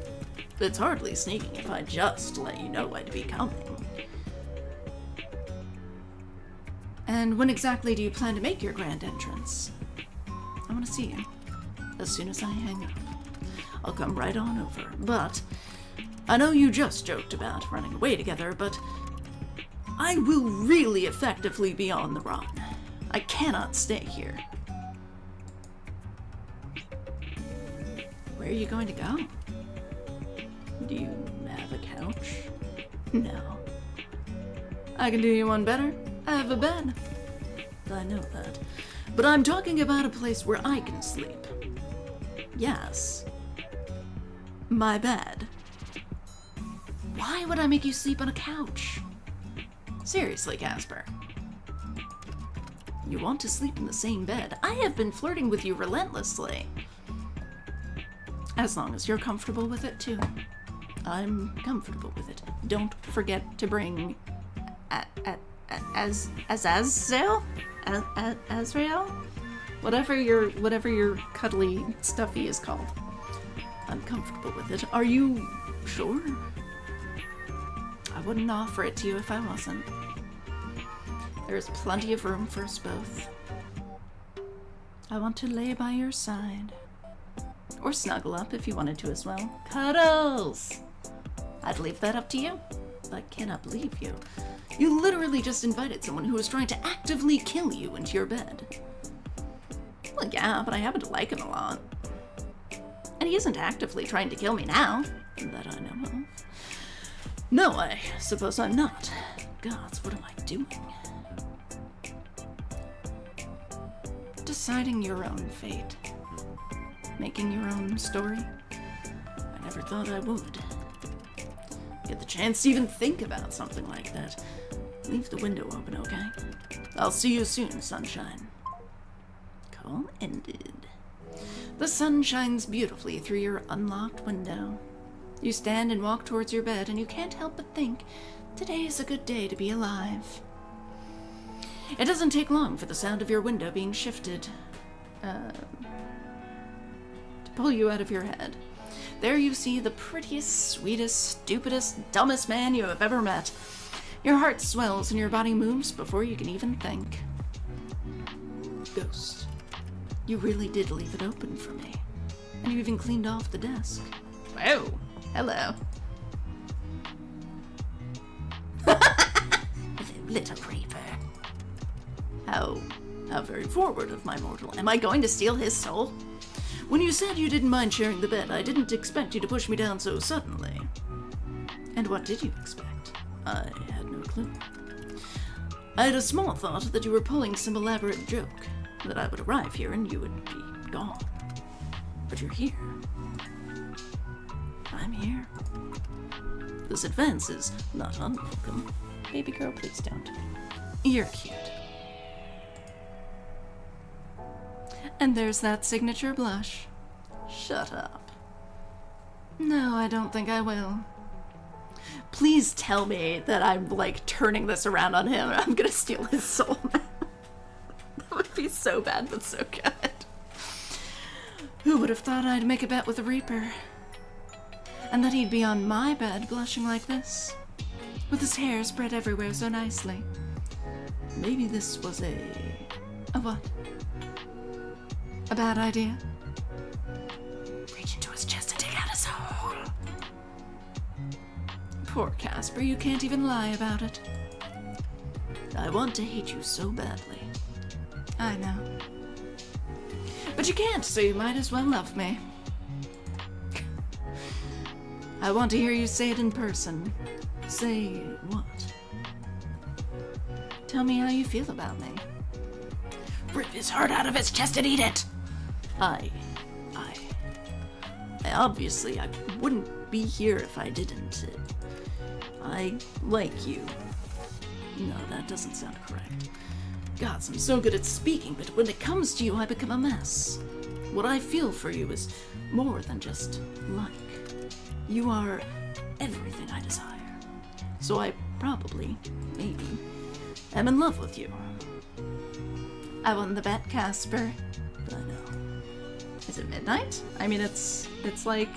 It's hardly sneaking if I just let you know I'd be coming. And when exactly do you plan to make your grand entrance? I want to see you. As soon as I hang up, I'll come right on over. But I know you just joked about running away together, but I will really effectively be on the run. I cannot stay here. Where are you going to go? Do you have a couch? No. I can do you one better. I have a bed. I know that. But I'm talking about a place where I can sleep. Yes. My bed. Why would I make you sleep on a couch? Seriously, Casper. You want to sleep in the same bed? I have been flirting with you relentlessly. As long as you're comfortable with it, too. I'm comfortable with it. Don't forget to bring... Azrael? Azrael? Whatever your cuddly stuffy is called. I'm comfortable with it. Are you sure? I wouldn't offer it to you if I wasn't. There's plenty of room for us both. I want to lay by your side. Or snuggle up if you wanted to as well. Cuddles! I'd leave that up to you. I cannot believe you. You literally just invited someone who was trying to actively kill you into your bed. Well, yeah, but I happen to like him a lot. And he isn't actively trying to kill me now, that I know of. No, I suppose I'm not. Gods, what am I doing? Deciding your own fate. Making your own story. I never thought I would. Get the chance to even think about something like that. Leave the window open, okay? I'll see you soon, Sunshine. Call ended. The sun shines beautifully through your unlocked window. You stand and walk towards your bed, and you can't help but think, today is a good day to be alive. It doesn't take long for the sound of your window being shifted to pull you out of your head. There you see the prettiest, sweetest, stupidest, dumbest man you have ever met. Your heart swells and your body moves before you can even think. Ghost, you really did leave it open for me. And you even cleaned off the desk. Oh, hello. Hello, little creeper. How very forward of my mortal. Am I going to steal his soul? When you said you didn't mind sharing the bed, I didn't expect you to push me down so suddenly. And what did you expect? I had no clue. I had a small thought that you were pulling some elaborate joke, that I would arrive here and you would be gone. But you're here. I'm here. This advance is not unwelcome. Baby girl, please don't. You're cute. And there's that signature blush. Shut up. No, I don't think I will. Please tell me that I'm, like, turning this around on him and I'm gonna steal his soul now. That would be so bad, but so good. Who would have thought I'd make a bet with the Reaper? And that he'd be on my bed blushing like this? With his hair spread everywhere so nicely. Maybe this was a what? A bad idea? Reach into his chest and take out his soul. Poor Casper, you can't even lie about it. I want to hate you so badly. I know. But you can't, so you might as well love me. I want to hear you say it in person. Say what? Tell me how you feel about me. Rip his heart out of his chest and eat it! I obviously, I wouldn't be here if I didn't. I like you. No, that doesn't sound correct. Gods, I'm so good at speaking, but when it comes to you, I become a mess. What I feel for you is more than just like. You are everything I desire. So I probably, maybe, am in love with you. I won the bet, Casper. But I know. Is it midnight? I mean, it's like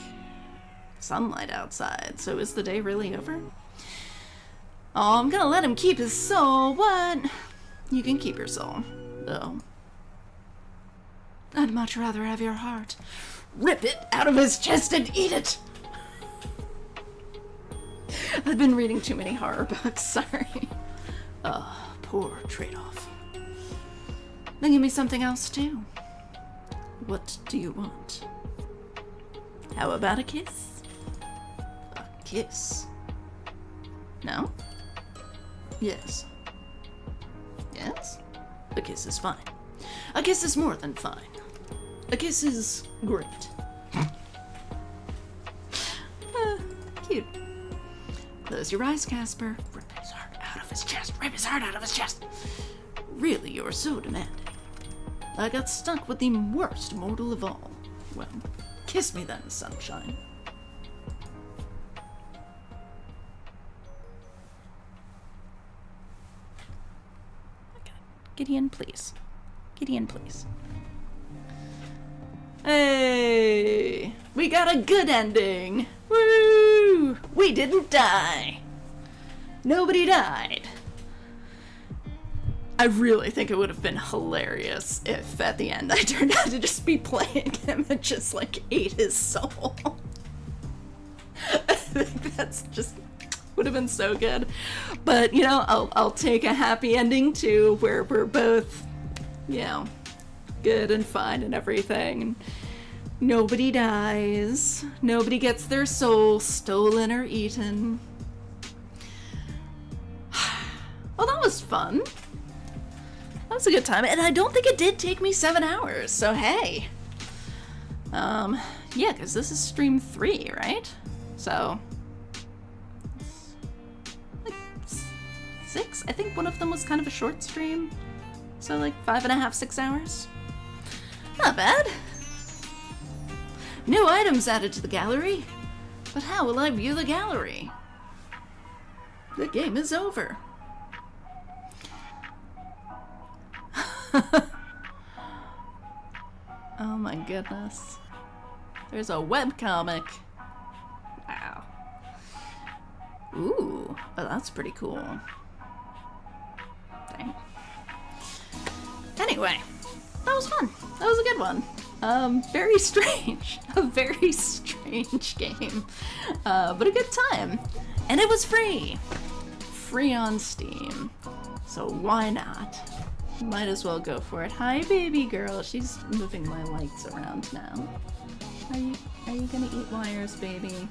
sunlight outside, so is the day really over? Oh, I'm gonna let him keep his soul. What? You can keep your soul, though. I'd much rather have your heart. Rip it out of his chest and eat it! I've been reading too many horror books, sorry. Poor trade-off. Then give me something else, too. What do you want? How about a kiss? A kiss? No? Yes. Yes? A kiss is fine. A kiss is more than fine. A kiss is great. Cute. Close your eyes, Casper. Rip his heart out of his chest. Rip his heart out of his chest. Really, you're so demanding. I got stuck with the worst mortal of all. Well, kiss me then, sunshine. Okay. Gideon, please. Gideon, please. Hey! We got a good ending! Woo! We didn't die! Nobody died. I really think it would have been hilarious if at the end I turned out to just be playing him and just like ate his soul. I think that's just would have been so good. But you know, I'll take a happy ending too, where we're both, you know, good and fine and everything. Nobody dies. Nobody gets their soul stolen or eaten. Well, that was fun. That was a good time, and I don't think it did take me 7 hours, so hey. Yeah, because this is stream 3, right? So, like 6? I think one of them was kind of a short stream. So like 5.5, 6 hours. Not bad. New items added to the gallery. But how will I view the gallery? The game is over. Oh my goodness. There's a webcomic. Wow. Ooh. Ooh, oh, that's pretty cool. Dang. Anyway, that was fun. That was a good one. Very strange. A very strange game. But a good time. And it was free. Free on Steam. So why not? Might as well go for it. Hi, baby girl. She's moving my lights around now. Are you gonna eat wires, baby?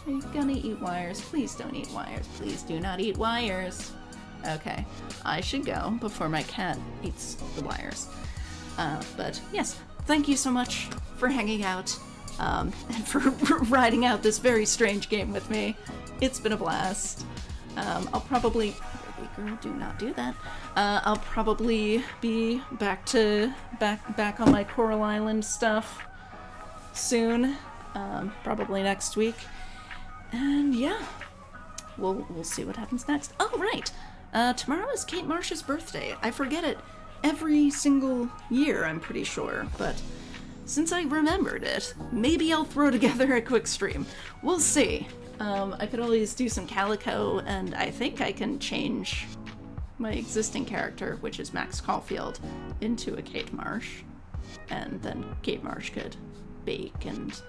Are you gonna eat wires? Please don't eat wires. Please do not eat wires. Okay, I should go before my cat eats the wires. But yes, thank you so much for hanging out, and for riding out this very strange game with me. It's been a blast. I'll probably... Baby girl, do not do that. I'll probably be back on my Coral Island stuff soon. Probably next week. And yeah, we'll see what happens next. Oh, right! Tomorrow is Kate Marsh's birthday. I forget it every single year, I'm pretty sure, but since I remembered it, maybe I'll throw together a quick stream. We'll see. I could always do some Calico, and I think I can change my existing character, which is Max Caulfield, into a Kate Marsh, and then Kate Marsh could bake and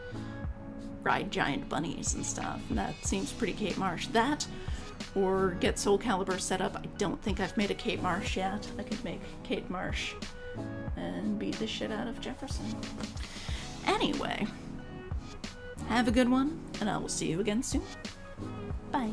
ride giant bunnies and stuff, and that seems pretty Kate Marsh. That, or get Soul Calibur set up. I don't think I've made a Kate Marsh yet. I could make Kate Marsh and beat the shit out of Jefferson. Anyway, have a good one, and I will see you again soon. Bye.